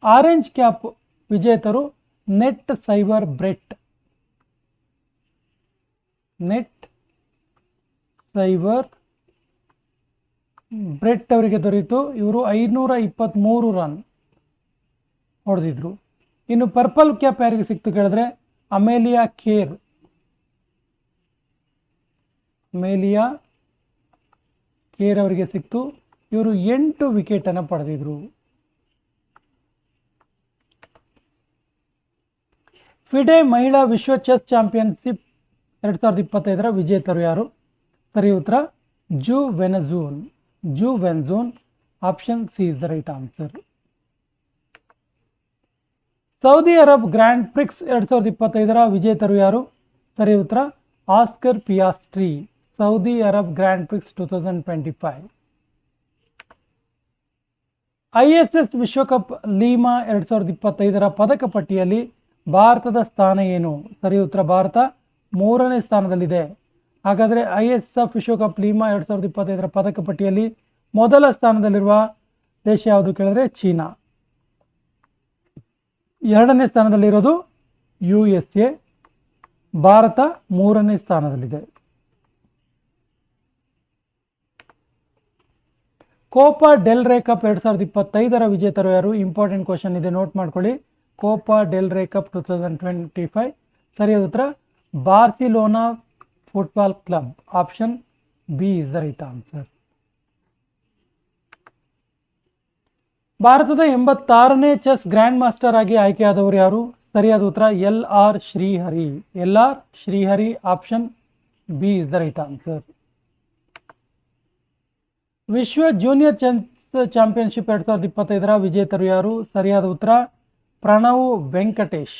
ಆರೆಂಜ್ ಕ್ಯಾಪ್ ವಿಜೇತರು Nat Sciver Brunt. Nat Sciver Brunt ಅವರಿಗೆ ದೊರೆಯಿತು. ಇವರು 523 ರನ್ ಹೊಡೆದಿದ್ರು. ಇನ್ನು ಪರ್ಪಲ್ ಕ್ಯಾಪ್ ಯಾರಿಗೆ ಸಿಕ್ತು ಕೇಳಿದ್ರೆ ಅಮೇಲಿಯಾ ಕೇರ್. ಅಮೇಲಿಯಾ ಕೇರ್ ಅವರಿಗೆ ಸಿಕ್ತು. ಇವರು 8 ವಿಕೆಟ್ ಅನ್ನು ಪಡೆದಿದ್ರು. ಫಿಡೆ ಮಹಿಳಾ ವಿಶ್ವ ಚೆಸ್ ಚಾಂಪಿಯನ್ಶಿಪ್ 2025 ವಿಜೇತರು ಯಾರು? ಸರಿ ಉತ್ತರ Ju Wenjun. Option C is the right answer. Saudi Arab grand prix 2025 ವಿಜೇತರು ಯಾರು? ಸರಿ ಉತ್ತರ Oscar Piastri. Saudi Arab grand prix 2025. ISS ವಿಶ್ವಕಪ್ ಲೀಮಾ 2025 ಪದಕ ಪಟ್ಟಿಯಲ್ಲಿ ಭಾರತದ ಸ್ಥಾನ ಏನು? ಸರಿ ಉತ್ತರ ಭಾರತ 3ನೇ ಸ್ಥಾನದಲ್ಲಿದೆ. ಹಾಗಾದರೆ ISF ವಿಶ್ವಕಪ್ ಲೀಮಾ 2025 ಪದಕ ಪಟ್ಟಿಯಲ್ಲಿ ಮೊದಲ ಸ್ಥಾನದಲ್ಲಿರುವ ದೇಶ ಯಾವುದು ಕೇಳಿದ್ರೆ ಚೀನಾ. 2ನೇ ಸ್ಥಾನದಲ್ಲಿರೋದು USA. ಭಾರತ 3ನೇ ಸ್ಥಾನದಲ್ಲಿದೆ. ಕೋಪಾ ಡೆಲ್ ರೇ ಕಪ್ 2025 ವಿಜೇತರು ಯಾರು? ಇಂಪಾರ್ಟೆಂಟ್ ಕ್ವಶನ್ ಇದೆ, ನೋಟ್ ಮಾಡ್ಕೊಳ್ಳಿ. ಕೋಪಾ ಡೆಲ್ ರೇ ಕಪ್ 2025 ಸರಿಯಾದ ಉತ್ತರ Barcelona football club. Option B is the right answer. ಭಾರತದ 86ನೇ ಚೆಸ್ ಗ್ರ್ಯಾಂಡ್ ಮಾಸ್ಟರ್ ಆಗಿ ಆಯ್ಕೆಯಾದವರು ಯಾರು? ಸರಿಯಾದ ಉತ್ತರ LR Shrihari. Option B is the right answer. ವಿಶ್ವ ಜೂನಿಯರ್ ಚೆಸ್ ಚಾಂಪಿಯನ್ಶಿಪ್ 2025 ವಿಜೇತರು ಯಾರು? ಸರಿಯಾದ ಉತ್ತರ Pranav Venkatesh.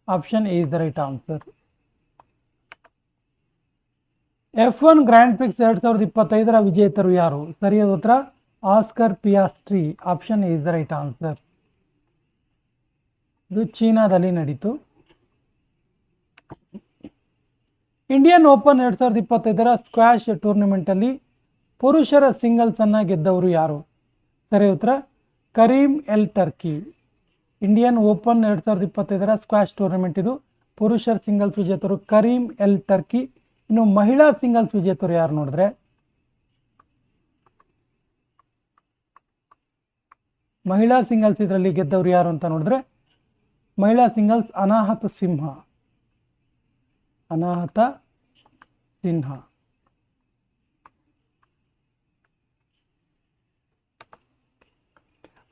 Option A is the right answer. F1 grand prix 2025 ವಿಜೇತರು ಯಾರು? ಸರಿಯಾದ ಉತ್ತರ Oscar Piastri. Option A is the right answer. ಇದು ಚೀನಾದಲ್ಲಿ ನಡೀತು. ಇಂಡಿಯನ್ ಓಪನ್ 2025 ಸ್ಕ್ವಾಶ್ ಟೂರ್ನಮೆಂಟ್ ಅಲ್ಲಿ ಪುರುಷರ ಸಿಂಗಲ್ಸ್ ಅನ್ನ ಗೆದ್ದವರು ಯಾರು? ಸರಿ ಉತ್ತರ Karim L Turkey. Indian open 2025 squash tournament ಇದು. ಪುರುಷರ ಸಿಂಗಲ್ಸ್ ವಿಜೇತರು ಕರೀಂ ಎಲ್ ಟರ್ಕಿ. ಇನ್ನು ಮಹಿಳಾ ಸಿಂಗಲ್ಸ್ ವಿಜೇತರು ಯಾರು ನೋಡಿದ್ರೆ ಮಹಿಳಾ ಸಿಂಗಲ್ಸ್ ಇದರಲ್ಲಿ ಗೆದ್ದವರು ಯಾರು ಅಂತ ನೋಡಿದ್ರೆ ಮಹಿಳಾ singles Anahat Sinha.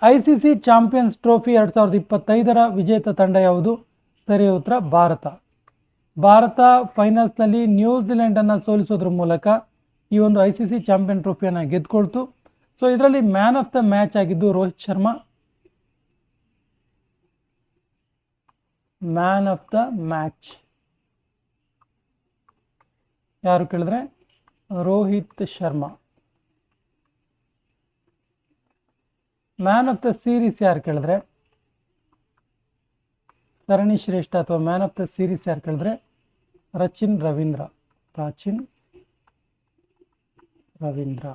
ICC champions trophy 2025 ವಿಜೇತ ತಂಡ ಯಾವುದು? ಸರಿಯಾದ ಉತ್ತರ ಭಾರತ ಫೈನಲ್ಸ್ನಲ್ಲಿ ನ್ಯೂಜಿಲೆಂಡ್ ಅನ್ನು ಸೋಲಿಸೋದ್ರ ಮೂಲಕ ಈ ಒಂದು ICC ಚಾಂಪಿಯನ್ ಟ್ರೋಫಿಯನ್ನು ಗೆದ್ಕೊಳ್ತು. ಸೊ ಇದರಲ್ಲಿ ಮ್ಯಾನ್ ಆಫ್ ದ ಮ್ಯಾಚ್ ಆಗಿದ್ದು Rohit Sharma. Man of the match ಯಾರು ಕೇಳಿದ್ರೆ Rohit Sharma. Man of the series ಯಾರು ಕೇಳಿದ್ರೆ ಸರಣಿ ಶ್ರೇಷ್ಠ ಅಥವಾ ಮ್ಯಾನ್ ಆಫ್ ದ ಸೀರೀಸ್ ಯಾರು ಕೇಳಿದ್ರೆ ಪ್ರಾಚೀನ್ ರವೀಂದ್ರ.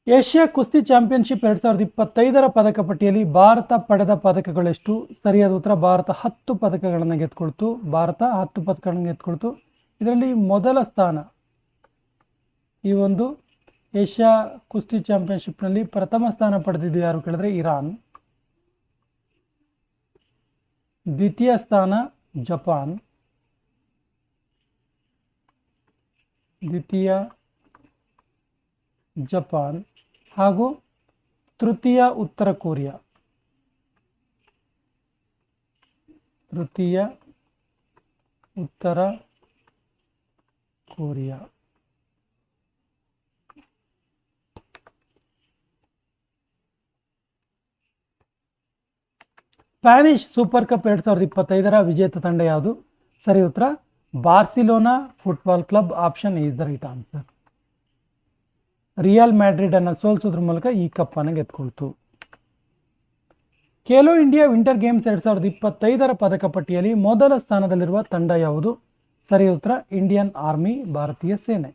ಏಷ್ಯಾ ಕುಸ್ತಿ ಚಾಂಪಿಯನ್ಶಿಪ್ 2025 ಪದಕ ಪಟ್ಟಿಯಲ್ಲಿ ಭಾರತ ಪಡೆದ ಪದಕಗಳೆಷ್ಟು? ಸರಿಯಾದ ಉತ್ತರ ಭಾರತ 10 ಪದಕಗಳನ್ನು ಗೆದ್ಕೊಳ್ತು. ಇದರಲ್ಲಿ ಮೊದಲ ಸ್ಥಾನ ಈ ಒಂದು ಏಷ್ಯಾ ಕುಸ್ತಿ ಚಾಂಪಿಯನ್ಶಿಪ್ನಲ್ಲಿ ಪ್ರಥಮ ಸ್ಥಾನ ಪಡೆದಿದ್ದು ಯಾರು ಕೇಳಿದ್ರೆ ಇರಾನ್. ದ್ವಿತೀಯ ಸ್ಥಾನ ಜಪಾನ್. ಹಾಗೂ ತೃತೀಯ ಉತ್ತರ ಕೊರಿಯಾ. ಸ್ಪ್ಯಾನಿಷ್ ಸೂಪರ್ ಕಪ್ 2025 ವಿಜೇತ ತಂಡ ಯಾವುದು? ಸರಿ ಉತ್ತರ Barcelona football club. Option is the right answer. Real Madrid ಅನ್ನು ಸೋಲಿಸೋದ್ರ ಮೂಲಕ ಈ ಕಪ್ ಅನ್ನು ಗೆದ್ಕೊಳ್ತು. ಖೇಲೋ ಇಂಡಿಯಾ ವಿಂಟರ್ ಗೇಮ್ಸ್ 2025 ಪದಕ ಪಟ್ಟಿಯಲ್ಲಿ ಮೊದಲ ಸ್ಥಾನದಲ್ಲಿರುವ ತಂಡ ಯಾವುದು? ಸರಿ ಉತ್ತರ ಇಂಡಿಯನ್ ಆರ್ಮಿ, ಭಾರತೀಯ ಸೇನೆ.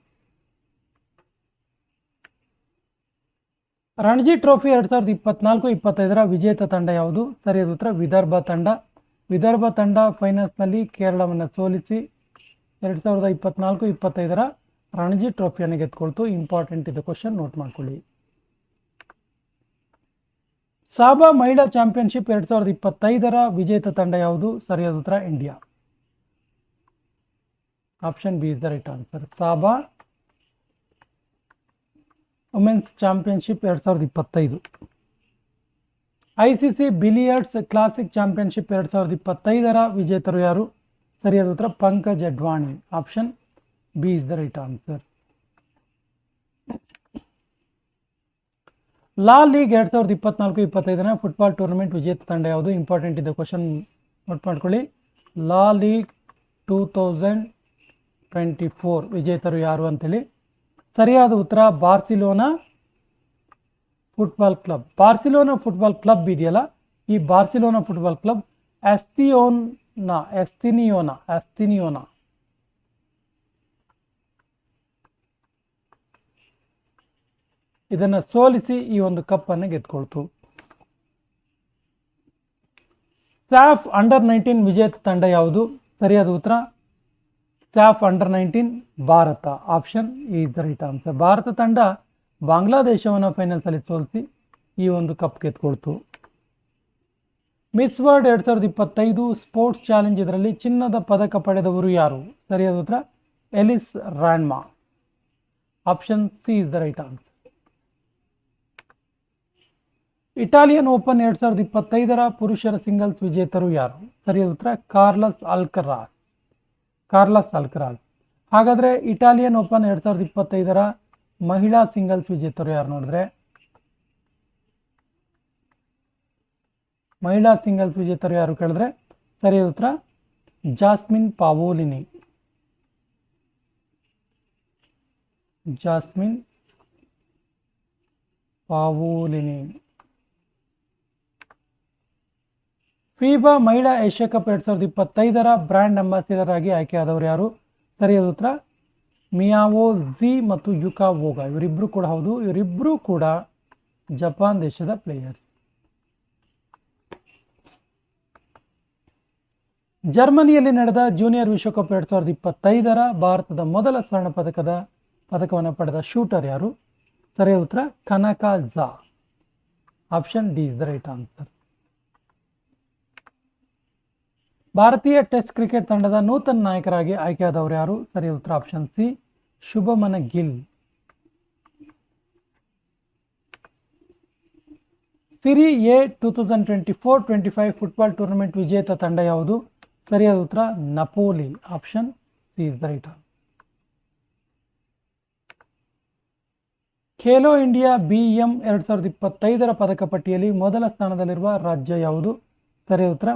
ರಣಜಿ ಟ್ರೋಫಿ 2024-25 ವಿಜೇತ ತಂಡ ಯಾವುದು? ಸರಿಯಾದ ಉತ್ತರ ವಿದರ್ಭ ತಂಡ. ವಿದರ್ಭ ತಂಡ ಫೈನಲ್ಸ್ನಲ್ಲಿ ಕೇರಳವನ್ನು ಸೋಲಿಸಿ 2024-25 ರಣಜಿ ಟ್ರೋಫಿಯನ್ನು ಗೆದ್ಕೊಳ್ತು. ಇಂಪಾರ್ಟೆಂಟ್ ಇದೆ ಕ್ವಶನ್, ನೋಟ್ ಮಾಡ್ಕೊಳ್ಳಿ. ಸಾಬಾ ಮಹಿಳಾ ಚಾಂಪಿಯನ್ಶಿಪ್ 2025 ವಿಜೇತ ತಂಡ ಯಾವುದು? ಸರಿಯಾದ ಉತ್ತರ India. Option B is the right answer. ಸಾಬಾ women's championship 2025. ICC billiards classic championship 2025 ವಿಜೇತರು ಯಾರು? ಸರಿಯಾದ ಉತ್ತರ Pankaj Advani. Option B is the right answer. La Liga 2024-25 football tournament ವಿಜೇತ ತಂಡ ಯಾವುದು? ಇಂಪಾರ್ಟೆಂಟ್ ಇದೆ ಕ್ವಶನ್, ನೋಟ್ ಮಾಡ್ಕೊಳ್ಳಿ. ಲಾ ಲೀಗ್ 2024 ವಿಜೇತರು ಯಾರು ಅಂತೇಳಿ. ಸರಿಯಾದ ಉತ್ತರ Barcelona football club. Barcelona football club ಇದೆಯಲ್ಲ, ಈ ಬಾರ್ಸಿಲೋನಾ ಫುಟ್ಬಾಲ್ ಕ್ಲಬ್ ಎಸ್ತಿನಿಯೋನಾ ಇದನ್ನು ಸೋಲಿಸಿ ಈ ಒಂದು ಕಪ್ ಅನ್ನು ಗೆದ್ಕೊಳ್ತು. ಸ್ಯಾಫ್ ಅಂಡರ್-19 ವಿಜೇತ ತಂಡ ಯಾವುದು? ಸರಿಯಾದ ಉತ್ತರ SAFF under nineteen Bharat. Option is the right answer. Bharat ತಂಡ ಬಾಂಗ್ಲಾದೇಶವನ್ನು ಫೈನಲ್ಸ್ ಅಲ್ಲಿ ಸೋಲಿಸಿ ಈ ಒಂದು ಕಪ್ ಗೆದ್ಕೊಳ್ತು. ಮಿಸ್ ವರ್ಲ್ಡ್ 2025 ಸ್ಪೋರ್ಟ್ಸ್ ಚಾಲೆಂಜ್ ಇದರಲ್ಲಿ ಚಿನ್ನದ ಪದಕ ಪಡೆದವರು ಯಾರು? ಸರಿಯಾದ ಉತ್ತರ Elise Randmaa. Option C is the right answer. Italian Open 2025 ಪುರುಷರ ಸಿಂಗಲ್ಸ್ ವಿಜೇತರು ಯಾರು? ಸರಿಯಾದ ಉತ್ತರ ಕಾರ್ಲಸ್ ಅಲ್ಕರಾಜ್. ಹಾಗಾದ್ರೆ ಇಟಾಲಿಯನ್ ಓಪನ್ 2025 ಮಹಿಳಾ ಸಿಂಗಲ್ಸ್ ವಿಜೇತರು ಯಾರು ನೋಡಿದ್ರೆ, ಮಹಿಳಾ ಸಿಂಗಲ್ಸ್ ವಿಜೇತರು ಯಾರು ಕೇಳಿದ್ರೆ ಸರಿಯಾದ ಉತ್ತರ ಜಾಸ್ಮಿನ್ ಪಾವೋಲಿನಿ. ಫೀಬಾ ಮಹಿಳಾ ಏಷ್ಯಾ ಕಪ್ 2025 ಬ್ರ್ಯಾಂಡ್ ಅಂಬಾಸಿಡರ್ ಆಗಿ ಆಯ್ಕೆಯಾದವರು ಯಾರು? ಸರಿಯಾದ ಉತ್ತರ ಮಿಯಾವೋ ಝಿ ಮತ್ತು ಯುಕಾ ವೋಗಾ. ಇವರಿಬ್ರು ಕೂಡ ಹೌದು, ಇವರಿಬ್ರು ಕೂಡ ಜಪಾನ್ ದೇಶದ ಪ್ಲೇಯರ್ಸ್. ಜರ್ಮನಿಯಲ್ಲಿ ನಡೆದ ಜೂನಿಯರ್ ವಿಶ್ವಕಪ್ 2025 ಭಾರತದ ಮೊದಲ ಸ್ವರ್ಣ ಪದಕವನ್ನು ಪಡೆದ ಶೂಟರ್ ಯಾರು? ಸರಿಯಾದ ಉತ್ತರ Kanak Jha. Option D is the right answer. ಭಾರತೀಯ ಟೆಸ್ಟ್ ಕ್ರಿಕೆಟ್ ತಂಡದ ನೂತನ ನಾಯಕರಾಗಿ ಆಯ್ಕೆಯಾದವರು ಯಾರು? ಸರಿಯಾದ ಉತ್ತರ option C Shubman Gill. Serie A 2024-25 football tournament ವಿಜೇತ ತಂಡ ಯಾವುದು? ಸರಿಯಾದ ಉತ್ತರ Napoli. Option C is the right answer. Khelo India BM 2025 ಪದಕ ಪಟ್ಟಿಯಲ್ಲಿ ಮೊದಲ ಸ್ಥಾನದಲ್ಲಿರುವ ರಾಜ್ಯ ಯಾವುದು? ಸರಿಯಾದ ಉತ್ತರ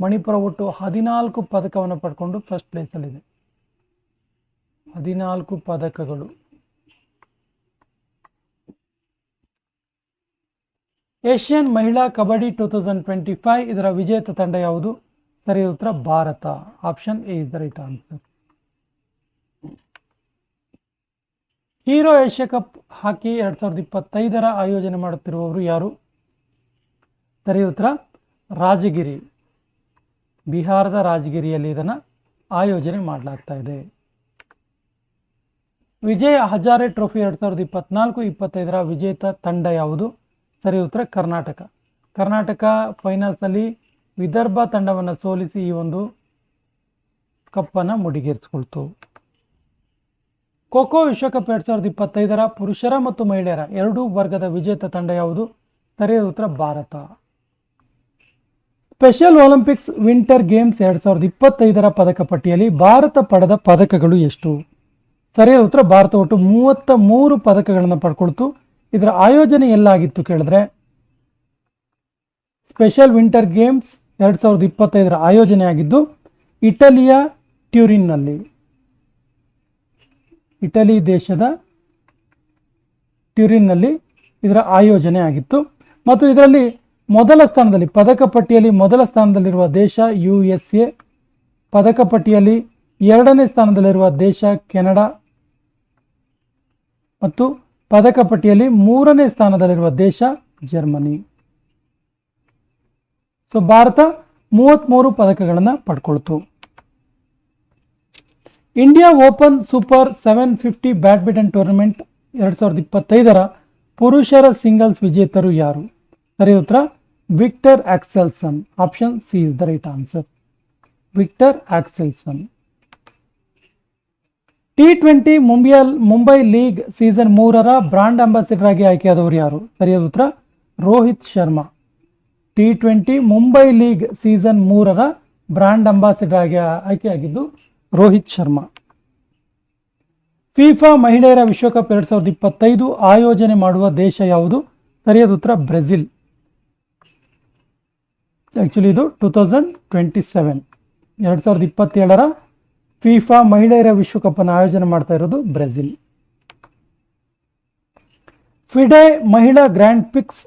ಮಣಿಪುರ ಒಟ್ಟು 14 ಪದಕವನ್ನು ಪಡ್ಕೊಂಡು ಫಸ್ಟ್ ಪ್ಲೇಸ್ ಅಲ್ಲಿದೆ. 14 ಪದಕಗಳು. ಏಷ್ಯನ್ ಮಹಿಳಾ ಕಬಡ್ಡಿ 2025 ಇದರ ವಿಜೇತ ತಂಡ ಯಾವುದು? ಸರಿಯಾದ ಉತ್ತರ Bharat. Option A is the right answer. Hero Asia Cup hockey 2025 ಆಯೋಜನೆ ಮಾಡುತ್ತಿರುವವರು ಯಾರು? ಸರಿಯಾದ ಉತ್ತರ ರಾಜಗಿರಿ. ಬಿಹಾರದ ರಾಜಗಿರಿಯಲ್ಲಿ ಇದನ್ನು ಆಯೋಜನೆ ಮಾಡಲಾಗ್ತಾ ಇದೆ. ವಿಜಯ ಹಜಾರೆ ಟ್ರೋಫಿ 2024-25 ವಿಜೇತ ತಂಡ ಯಾವುದು? ಸರಿಯಾದ ಉತ್ತರ ಕರ್ನಾಟಕ ಫೈನಲ್ಸ್ ಅಲ್ಲಿ ವಿದರ್ಭ ತಂಡವನ್ನು ಸೋಲಿಸಿ ಈ ಒಂದು ಕಪ್ಪನ್ನು ಮುಡಿಗೇರಿಸಿಕೊಳ್ತು. ಖೋಖೋ ವಿಶ್ವಕಪ್ 2025 ಪುರುಷರ ಮತ್ತು ಮಹಿಳೆಯರ ಎರಡೂ ವರ್ಗದ ವಿಜೇತ ತಂಡ ಯಾವುದು? ಸರಿಯಾದ ಉತ್ತರ Bharat. Special Olympics winter games 2025 ಪದಕ ಪಟ್ಟಿಯಲ್ಲಿ ಭಾರತ ಪಡೆದ ಪದಕಗಳು ಎಷ್ಟು? ಸರಿಯಾದ ಉತ್ತರ ಭಾರತ ಒಟ್ಟು 33 ಪದಕಗಳನ್ನು ಪಡ್ಕೊಳ್ತು. ಇದರ ಆಯೋಜನೆ ಎಲ್ಲಾಗಿತ್ತು ಕೇಳಿದ್ರೆ ಸ್ಪೆಷಲ್ ವಿಂಟರ್ ಗೇಮ್ಸ್ 2025 ಆಯೋಜನೆ ಆಗಿದ್ದು ಇಟಲಿಯ ಟ್ಯೂರಿನ್ನಲ್ಲಿ, ಇಟಲಿ ದೇಶದ ಟ್ಯೂರಿನ್ನಲ್ಲಿ ಇದರ ಆಯೋಜನೆ ಆಗಿತ್ತು. ಮತ್ತು ಇದರಲ್ಲಿ ಮೊದಲ ಸ್ಥಾನದಲ್ಲಿ ಪದಕ ಪಟ್ಟಿಯಲ್ಲಿ ಮೊದಲ ಸ್ಥಾನದಲ್ಲಿರುವ ದೇಶ USA, ಪದಕ ಪಟ್ಟಿಯಲ್ಲಿ 2ನೇ ಸ್ಥಾನದಲ್ಲಿರುವ ದೇಶ ಕೆನಡಾ ಮತ್ತು ಪದಕ ಪಟ್ಟಿಯಲ್ಲಿ 3ನೇ ಸ್ಥಾನದಲ್ಲಿರುವ ದೇಶ ಜರ್ಮನಿ. ಸೊ ಭಾರತ 33 ಪದಕಗಳನ್ನು ಪಡ್ಕೊಳ್ತು. India Open Super 750 badminton tournament 2025ರ ಪುರುಷರ ಸಿಂಗಲ್ಸ್ ವಿಜೇತರು ಯಾರು? ಸರಿ ಉತ್ತರ Viktor Axelsen. Option C is the right answer. Viktor Axelsen. T20 Mumbai league season 3ರ ಬ್ರಾಂಡ್ ಅಂಬಾಸಿಡರ್ ಆಗಿ ಆಯ್ಕೆಯಾದವರು ಯಾರು? ಸರಿಯಾದ ಉತ್ತರ Rohit Sharma. T20 Mumbai league season 3ರ ಬ್ರಾಂಡ್ ಅಂಬಾಸಿಡರ್ ಆಗಿ ಆಯ್ಕೆಯಾಗಿದ್ದು ರೋಹಿತ್ ಶರ್ಮಾ. ಫಿಫಾ ಮಹಿಳೆಯರ ವಿಶ್ವಕಪ್ 2025 ಆಯೋಜನೆ ಮಾಡುವ ದೇಶ ಯಾವುದು? ಸರಿಯಾದ ಉತ್ತರ ಬ್ರೆಜಿಲ್. ಆಕ್ಚುಲಿ ಇದು 2027 2027ರ ಫಿಫಾ ಮಹಿಳೆಯರ ವಿಶ್ವಕಪ್ ಅನ್ನು ಆಯೋಜನೆ ಮಾಡ್ತಾ ಇರೋದು ಬ್ರೆಜಿಲ್. ಫಿಡೆ ಮಹಿಳಾ ಗ್ರ್ಯಾಂಡ್ ಪಿಕ್ಸ್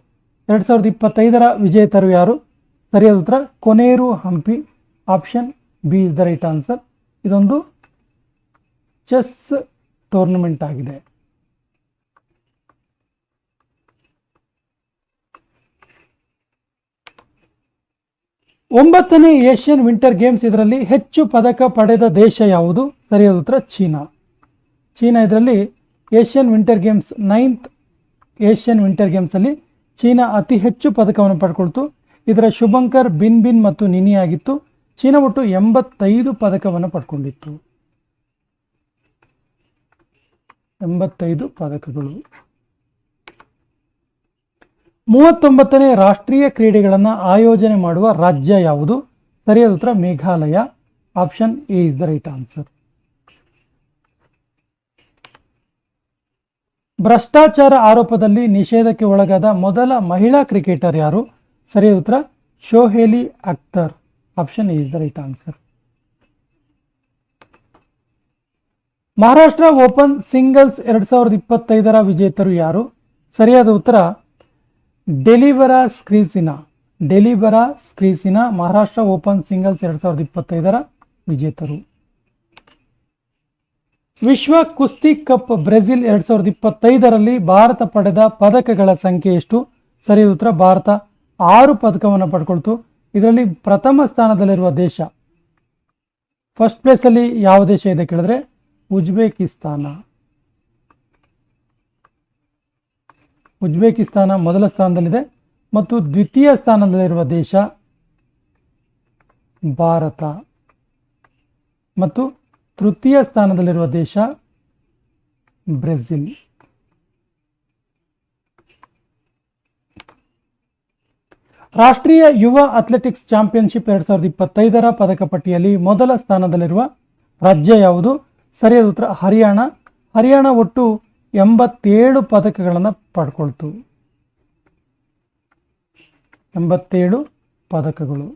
2025ರ ವಿಜೇತರು ಯಾರು? ಸರಿಯಾದ ಉತ್ತರ Koneru Hampi. Option B is the right answer. ಇದೊಂದು ಚೆಸ್ ಟೂರ್ನಮೆಂಟ್ ಆಗಿದೆ. ಒಂಬತ್ತನೇ ಏಷ್ಯನ್ ವಿಂಟರ್ ಗೇಮ್ಸ್ ಇದರಲ್ಲಿ ಹೆಚ್ಚು ಪದಕ ಪಡೆದ ದೇಶ ಯಾವುದು? ಸರಿಯಾದ ಉತ್ತರ ಚೀನಾ. ಚೀನಾ ಇದರಲ್ಲಿ Asian winter games 9th Asian winter ಗೇಮ್ಸಲ್ಲಿ ಚೀನಾ ಅತಿ ಹೆಚ್ಚು ಪದಕವನ್ನು ಪಡ್ಕೊಳ್ತು. ಇದರ ಶುಭಂಕರ್ ಬಿನ್ ಮತ್ತು ನಿನಿ ಆಗಿತ್ತು. ಚೀನಾ ಒಟ್ಟು 85 ಪದಕವನ್ನು ಪಡ್ಕೊಂಡಿತ್ತು. 85 ಪದಕಗಳು. 39ನೇ ರಾಷ್ಟ್ರೀಯ ಕ್ರೀಡೆಗಳನ್ನು ಆಯೋಜನೆ ಮಾಡುವ ರಾಜ್ಯ ಯಾವುದು? ಸರಿಯಾದ ಉತ್ತರ Meghalaya. Option A is the right answer. ಭ್ರಷ್ಟಾಚಾರ ಆರೋಪದಲ್ಲಿ ನಿಷೇಧಕ್ಕೆ ಒಳಗಾದ ಮೊದಲ ಮಹಿಳಾ ಕ್ರಿಕೆಟರ್ ಯಾರು? ಸರಿಯಾದ ಉತ್ತರ Shoheli Akhtar. Option A is the right answer. Maharashtra Open singles 2025ರ ವಿಜೇತರು ಯಾರು? ಸರಿಯಾದ ಉತ್ತರ Dalibor Svrcina Maharashtra Open singles 2025ರ ವಿಜೇತರು. ವಿಶ್ವ ಕುಸ್ತಿ ಕಪ್ ಬ್ರೆಜಿಲ್ 2025ರಲ್ಲಿ ಭಾರತ ಪಡೆದ ಪದಕಗಳ ಸಂಖ್ಯೆ ಎಷ್ಟು? ಸರಿಯಾದ ಉತ್ತರ ಭಾರತ 6 ಪದಕವನ್ನು ಪಡ್ಕೊಳ್ತು. ಇದರಲ್ಲಿ ಪ್ರಥಮ ಸ್ಥಾನದಲ್ಲಿರುವ ದೇಶ, ಫಸ್ಟ್ ಪ್ಲೇಸಲ್ಲಿ ಯಾವ ದೇಶ ಇದೆ ಕೇಳಿದ್ರೆ ಉಜ್ಬೇಕಿಸ್ತಾನ ಮೊದಲ ಸ್ಥಾನದಲ್ಲಿದೆ ಮತ್ತು ದ್ವಿತೀಯ ಸ್ಥಾನದಲ್ಲಿರುವ ದೇಶ ಭಾರತ ಮತ್ತು ತೃತೀಯ ಸ್ಥಾನದಲ್ಲಿರುವ ದೇಶ ಬ್ರೆಜಿಲ್. ರಾಷ್ಟ್ರೀಯ ಯುವ ಅಥ್ಲೆಟಿಕ್ಸ್ ಚಾಂಪಿಯನ್ಶಿಪ್ 2025ರ ಪದಕ ಪಟ್ಟಿಯಲ್ಲಿ ಮೊದಲ ಸ್ಥಾನದಲ್ಲಿರುವ ರಾಜ್ಯ ಯಾವುದು? ಸರಿಯಾದ ಉತ್ತರ ಹರಿಯಾಣ. ಹರಿಯಾಣ ಒಟ್ಟು 87 ಪದಕಗಳನ್ನು ಪಡ್ಕೊಳ್ತು. 87 ಪದಕಗಳು.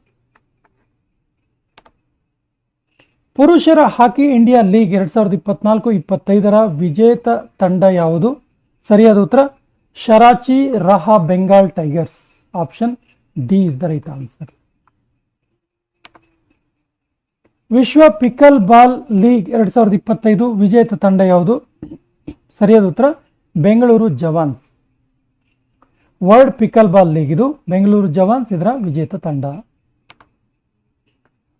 ಪುರುಷರ ಹಾಕಿ ಇಂಡಿಯಾ ಲೀಗ್ 2024-25ರ ವಿಜೇತ ತಂಡ ಯಾವುದು? ಸರಿಯಾದ ಉತ್ತರ Sharachi Rarh Bengal Tigers. Option D is the right answer. ವಿಶ್ವ ಪಿಕಲ್ ಬಾಲ್ ಲೀಗ್ 2025 ವಿಜೇತ ತಂಡ ಯಾವುದು? ಸರಿಯಾದ ಉತ್ತರ Bengaluru Jawans. World pickleball league ಇದು ಬೆಂಗಳೂರು ಜವಾನ್ಸ್ ಇದರ ವಿಜೇತ ತಂಡ.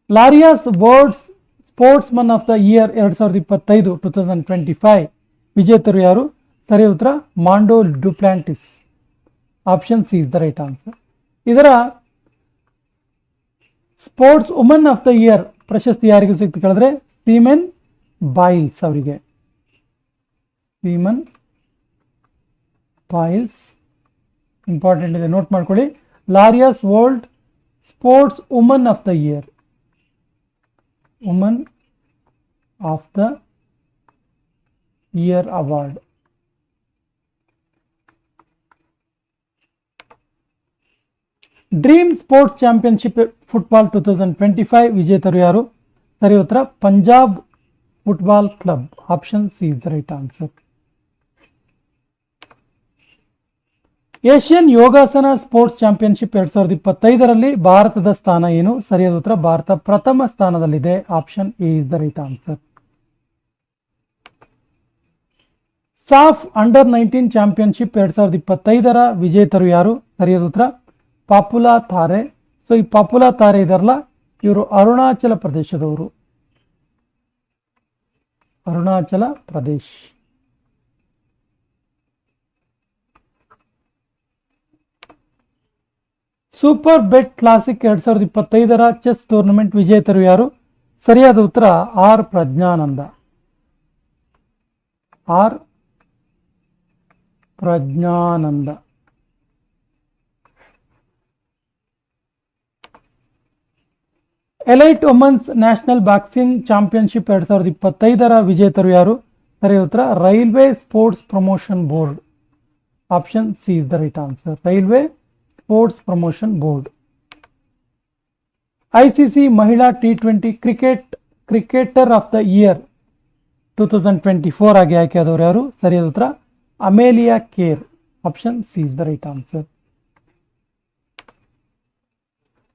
Laureus worlds sportsman of the year 2025 ವಿಜೇತರು ಯಾರು? ಸರಿಯಾದ ಉತ್ತರ Mondo Duplantis. Option C is the right answer. ಇದರ sportswoman of the year ಪ್ರಶಸ್ತಿ ಯಾರಿಗೂ ಸಿಕ್ತು ಕೇಳಿದ್ರೆ ಸೀಮೆನ್ ಬಾಯಿಲ್ಸ್ ಅವರಿಗೆ. ಸೀಮನ್ ಬಾಯಿಲ್ಸ್ ಇಂಪಾರ್ಟೆಂಟ್ ಇದೆ, ನೋಟ್ ಮಾಡ್ಕೊಳ್ಳಿ. Laureus world sportswoman of the year, woman of the year award. Dream Sports championship football 2025 ವಿಜೇತರು ಯಾರು? ಸರಿ ಉತ್ತರ Punjab football club. Option C is the right answer. Asian Yogasana sports championship 2025ರಲ್ಲಿ ಭಾರತದ ಸ್ಥಾನ ಏನು? ಸರಿಯಾದ ಉತ್ತರ ಭಾರತ ಪ್ರಥಮ ಸ್ಥಾನದಲ್ಲಿದೆ. Option A is the right answer. SAFF under nineteen championship 2025ರ ವಿಜೇತರು ಯಾರು? ಸರಿಯಾದ ಉತ್ತರ ಪಾಪುಲಾ ತಾರೆ. ಸೊ ಈ ಪಾಪುಲಾ ತಾರೆ ಇದರಲ್ಲ, ಇವರು ಅರುಣಾಚಲ ಪ್ರದೇಶದವರು. Arunachal Pradesh. Superbet Classic 2025ರ ಚೆಸ್ ಟೂರ್ನಮೆಂಟ್ ವಿಜೇತರು ಯಾರು? ಸರಿಯಾದ ಉತ್ತರ R Praggnanandhaa. R Praggnanandhaa. Elite women's national boxing championship 2025ರ ವಿಜೇತರು ಯಾರು? ಸರಿಯಾದ ಉತ್ತರ railway sports promotion board. Option C is the right answer. Railway sports promotion board. ICC ಮಹಿಳಾ T20 cricketer of the year 2024 ಆಗಿ ಆಯ್ಕೆಯಾದವರು ಯಾರು? ಸರಿಯಾದ ಉತ್ತರ Amelia Kerr. Option C is the right answer.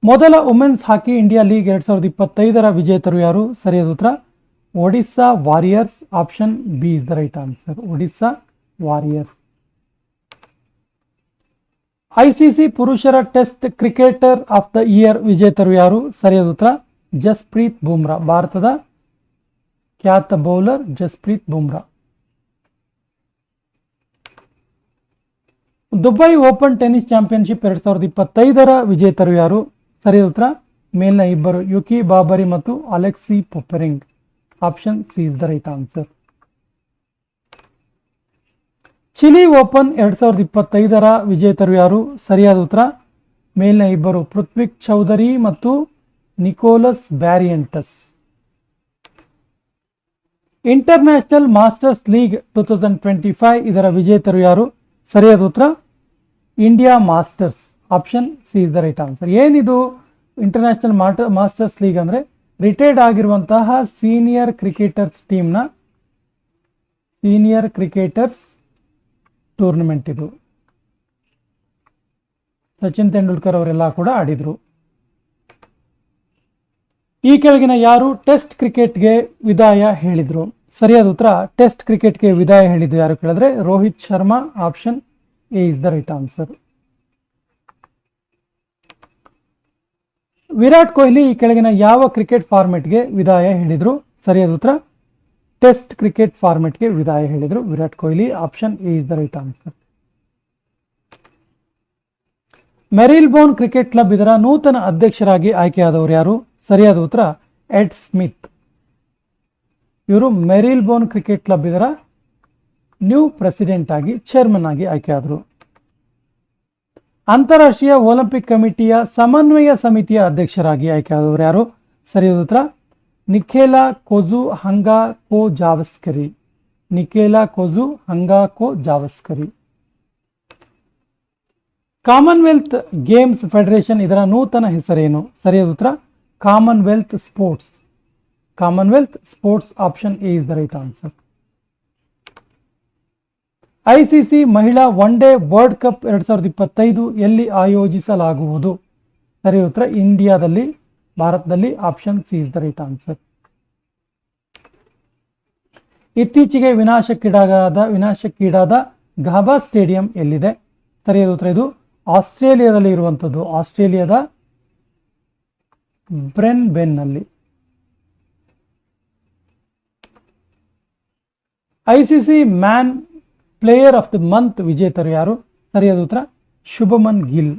ಮೊದಲ ವುಮೆನ್ಸ್ ಹಾಕಿ ಇಂಡಿಯಾ ಲೀಗ್ 2025ರ ವಿಜೇತರು ಯಾರು? ಸರಿಯಾದ ಉತ್ತರ Odisha Warriors. Option B is the right answer. Odisha Warriors. ICC ಪುರುಷರ test cricketer of the year ವಿಜೇತರು ಯಾರು? ಸರಿಯಾದ ಉತ್ತರ ಜಸ್ಪ್ರೀತ್ ಬುಮ್ರಾ. ಭಾರತದ ಖ್ಯಾತ bowler Jasprit Bumrah. Dubai Open tennis championship 2025ರ ವಿಜೇತರು ಯಾರು? ಸರಿಯಾದ ಉತ್ತರ ಮೇಲಿನ ಇಬ್ಬರು, ಯುಕಿ ಬಾಬರಿ ಮತ್ತು Alexei Popyrin. Option C is the right answer. Chile Open 2025ರ ವಿಜೇತರು ಯಾರು? ಸರಿಯಾದ ಉತ್ತರ ಮೇಲಿನ ಇಬ್ಬರು, ಪೃಥ್ವಿಕ್ ಚೌಧರಿ ಮತ್ತು Nicolas Barrientos. International Masters League 2025 ಇದರ ವಿಜೇತರು ಯಾರು? ಸರಿಯಾದ ಉತ್ತರ India Masters. Option C is the right answer. ಏನಿದು ಇಂಟರ್ನ್ಯಾಷನಲ್ ಮಾಸ್ಟರ್ಸ್ ಲೀಗ್ ಅಂದರೆ ರಿಟೈರ್ಡ್ ಆಗಿರುವಂತಹ ಸೀನಿಯರ್ ಕ್ರಿಕೆಟರ್ಸ್ ಟೀಮ್ನ ಸೀನಿಯರ್ ಕ್ರಿಕೆಟರ್ಸ್ ಟೂರ್ನಮೆಂಟ್. ಇದು ಸಚಿನ್ ತೆಂಡೂಲ್ಕರ್ ಅವರೆಲ್ಲ ಕೂಡ ಆಡಿದ್ರು. ಈ ಕೆಳಗಿನ ಯಾರು ಟೆಸ್ಟ್ ಕ್ರಿಕೆಟ್ಗೆ ವಿದಾಯ ಹೇಳಿದ್ರು? ಸರಿಯಾದ ಉತ್ತರ ಟೆಸ್ಟ್ ಕ್ರಿಕೆಟ್ಗೆ ವಿದಾಯ ಹೇಳಿದ್ದು ಯಾರು ಕೇಳಿದ್ರೆ Rohit Sharma. Option A is the right answer. Virat Kohli ಈ ಕೆಳಗಿನ ಯಾವ ಕ್ರಿಕೆಟ್ ಫಾರ್ಮೆಟ್ಗೆ ವಿದಾಯ ಹೇಳಿದ್ರು? ಸರಿಯಾದ ಉತ್ತರ ಟೆಸ್ಟ್ ಕ್ರಿಕೆಟ್ ಫಾರ್ಮೆಟ್ಗೆ ವಿದಾಯ ಹೇಳಿದ್ರು Virat Kohli. Option A is the right answer. Marylebone cricket club ಇದರ ನೂತನ ಅಧ್ಯಕ್ಷರಾಗಿ ಆಯ್ಕೆಯಾದವರು ಯಾರು? ಸರಿಯಾದ ಉತ್ತರ ಎಡ್ ಸ್ಮಿತ್. ಇವರು ಮೆರಿಲ್ಬೋರ್ನ್ ಕ್ರಿಕೆಟ್ ಕ್ಲಬ್ ಇದರ ನ್ಯೂ ಪ್ರೆಸಿಡೆಂಟ್ ಆಗಿ ಚೇರ್ಮನ್ ಆಗಿ ಆಯ್ಕೆಯಾದರು. ಅಂತಾರಾಷ್ಟ್ರೀಯ ಒಲಿಂಪಿಕ್ ಕಮಿಟಿಯ ಸಮನ್ವಯ ಸಮಿತಿಯ ಅಧ್ಯಕ್ಷರಾಗಿ ಆಯ್ಕೆಯಾದವರು ಯಾರು? ಸರಿಯಾದ ಉತ್ತರ ನಿಖೇಲಾ ಕೊಜು ಹಂಗಾಕೋ ಜಾವಸ್ಕರಿ. ನಿಖೇಲಾ ಕೊಜು ಹಂಗಾಕೋ ಜಾವಸ್ಕರಿ. ಕಾಮನ್ವೆಲ್ತ್ ಗೇಮ್ಸ್ ಫೆಡರೇಷನ್ ಇದರ ನೂತನ ಹೆಸರೇನು? ಸರಿಯಾದ ಉತ್ತರ Commonwealth sports. Commonwealth sports. Option A is the right answer. ICC ಮಹಿಳಾ ಒನ್ ಡೇ ವರ್ಲ್ಡ್ ಕಪ್ 2025 ಎಲ್ಲಿ ಆಯೋಜಿಸಲಾಗುವುದು? ಸರಿಯಾದ ಉತ್ತರ ಇಂಡಿಯಾದಲ್ಲಿ, ಭಾರತದಲ್ಲಿ. Option C is the right answer. ಇತ್ತೀಚೆಗೆ ವಿನಾಶಕ್ಕೀಡಾದ ಗಾಬಾ ಸ್ಟೇಡಿಯಂ ಎಲ್ಲಿದೆ? ಸರಿಯಾದ ಉತ್ತರ ಇದು ಆಸ್ಟ್ರೇಲಿಯಾದಲ್ಲಿ ಇರುವಂಥದ್ದು. ಆಸ್ಟ್ರೇಲಿಯಾದ ಬ್ರೆನ್ಬೆನ್ನಲ್ಲಿ. ICC man player of the month ವಿಜೇತರು ಯಾರು? ಸರಿಯಾದ ಉತ್ತರ Shubman Gill.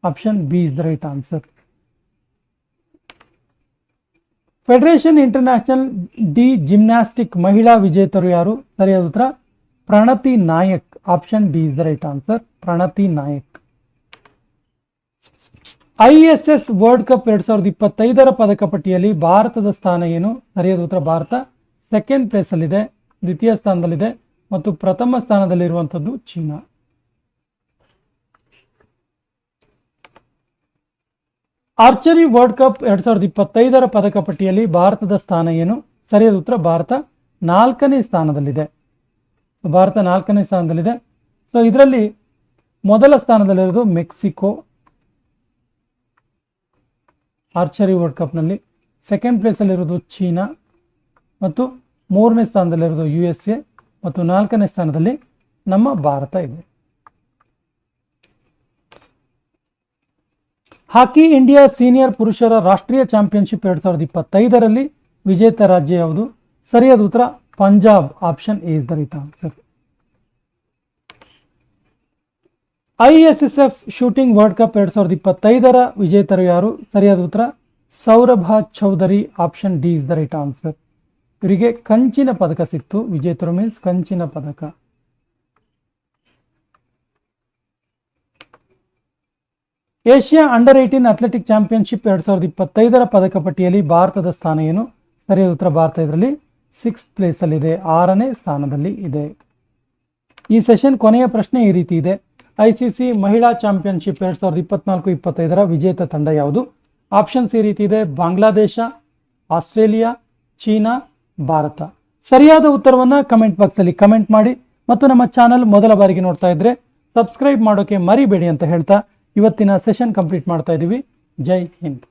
Option B is the right answer. Federation International de Gymnastique ಮಹಿಳಾ ವಿಜೇತರು ಯಾರು? ಸರಿಯಾದ ಉತ್ತರ Pranati Nayak. Option D is the right answer. Pranati Nayak. ISS world cup 2025ರ ಪದಕ ಪಟ್ಟಿಯಲ್ಲಿ ಭಾರತದ ಸ್ಥಾನ ಏನು? ಸರಿಯಾದ ಉತ್ತರ ಭಾರತ ಸೆಕೆಂಡ್ ಪ್ಲೇಸ್ ಅಲ್ಲಿದೆ, ದ್ವಿತೀಯ ಸ್ಥಾನದಲ್ಲಿದೆ ಮತ್ತು ಪ್ರಥಮ ಸ್ಥಾನದಲ್ಲಿರುವಂಥದ್ದು ಚೀನಾ. ಆರ್ಚರಿ ವರ್ಲ್ಡ್ ಕಪ್ 2025ರ ಪದಕ ಪಟ್ಟಿಯಲ್ಲಿ ಭಾರತದ ಸ್ಥಾನ ಏನು? ಸರಿಯಾದ ಉತ್ತರ ಭಾರತ 4ನೇ ಸ್ಥಾನದಲ್ಲಿದೆ. ಭಾರತ 4ನೇ ಸ್ಥಾನದಲ್ಲಿದೆ. ಸೊ ಇದರಲ್ಲಿ ಮೊದಲ ಸ್ಥಾನದಲ್ಲಿರೋದು ಮೆಕ್ಸಿಕೋ ಆರ್ಚರಿ ವರ್ಲ್ಡ್ ಕಪ್ನಲ್ಲಿ, ಸೆಕೆಂಡ್ ಪ್ಲೇಸಲ್ಲಿರೋದು ಚೀನಾ ಮತ್ತು ಮೂರನೇ ಸ್ಥಾನದಲ್ಲಿರೋದು USA ಮತ್ತು ನಾಲ್ಕನೇ ಸ್ಥಾನದಲ್ಲಿ ನಮ್ಮ ಭಾರತ ಇದೆ. ಹಾಕಿ ಇಂಡಿಯಾ ಸೀನಿಯರ್ ಪುರುಷರ ರಾಷ್ಟ್ರೀಯ ಚಾಂಪಿಯನ್ಶಿಪ್ 2025ರಲ್ಲಿ ವಿಜೇತ ರಾಜ್ಯ ಯಾವುದು? ಸರಿಯಾದ ಉತ್ತರ Punjab. Option A is the right answer. ISSF shooting world cup 2025ರ ವಿಜೇತರು ಯಾರು? ಸರಿಯಾದ ಉತ್ತರ Saurabh Chaudhary. Option D is the right answer. ಇವರಿಗೆ ಕಂಚಿನ ಪದಕ ಸಿಕ್ತು. ವಿಜೇತರು ಮೀನ್ಸ್ ಕಂಚಿನ ಪದಕ. ಏಷ್ಯಾ ಅಂಡರ್ 18 ಅಥ್ಲೆಟಿಕ್ ಚಾಂಪಿಯನ್ಶಿಪ್ 2025ರ ಪದಕ ಪಟ್ಟಿಯಲ್ಲಿ ಭಾರತದ ಸ್ಥಾನ ಏನು? ಸರಿಯಾದ ಉತ್ತರ ಭಾರತ ಇದರಲ್ಲಿ 6th ಪ್ಲೇಸಲ್ಲಿದೆ, 6ನೇ ಸ್ಥಾನದಲ್ಲಿ ಇದೆ. ಈ ಸೆಷನ್ ಕೊನೆಯ ಪ್ರಶ್ನೆ ಈ ರೀತಿ ಇದೆ. ICC ಮಹಿಳಾ ಚಾಂಪಿಯನ್ಶಿಪ್ 2024-25ರ ವಿಜೇತ ತಂಡ ಯಾವುದು? ಆಪ್ಷನ್ಸ್ ಈ ರೀತಿ ಇದೆ: ಬಾಂಗ್ಲಾದೇಶ, ಆಸ್ಟ್ರೇಲಿಯಾ, ಚೀನಾ, ಭಾರತ. ಸರಿಯಾದ ಉತ್ತರವನ್ನು ಕಮೆಂಟ್ ಬಾಕ್ಸಲ್ಲಿ ಕಮೆಂಟ್ ಮಾಡಿ ಮತ್ತು ನಮ್ಮ ಚಾನಲ್ ಮೊದಲ ಬಾರಿಗೆ ನೋಡ್ತಾ ಇದ್ರೆ ಸಬ್ಸ್ಕ್ರೈಬ್ ಮಾಡೋಕೆ ಮರಿಬೇಡಿ ಅಂತ ಹೇಳ್ತಾ ಇವತ್ತಿನ ಸೆಷನ್ ಕಂಪ್ಲೀಟ್ ಮಾಡ್ತಾ ಇದ್ದೀವಿ. ಜೈ ಹಿಂದ್.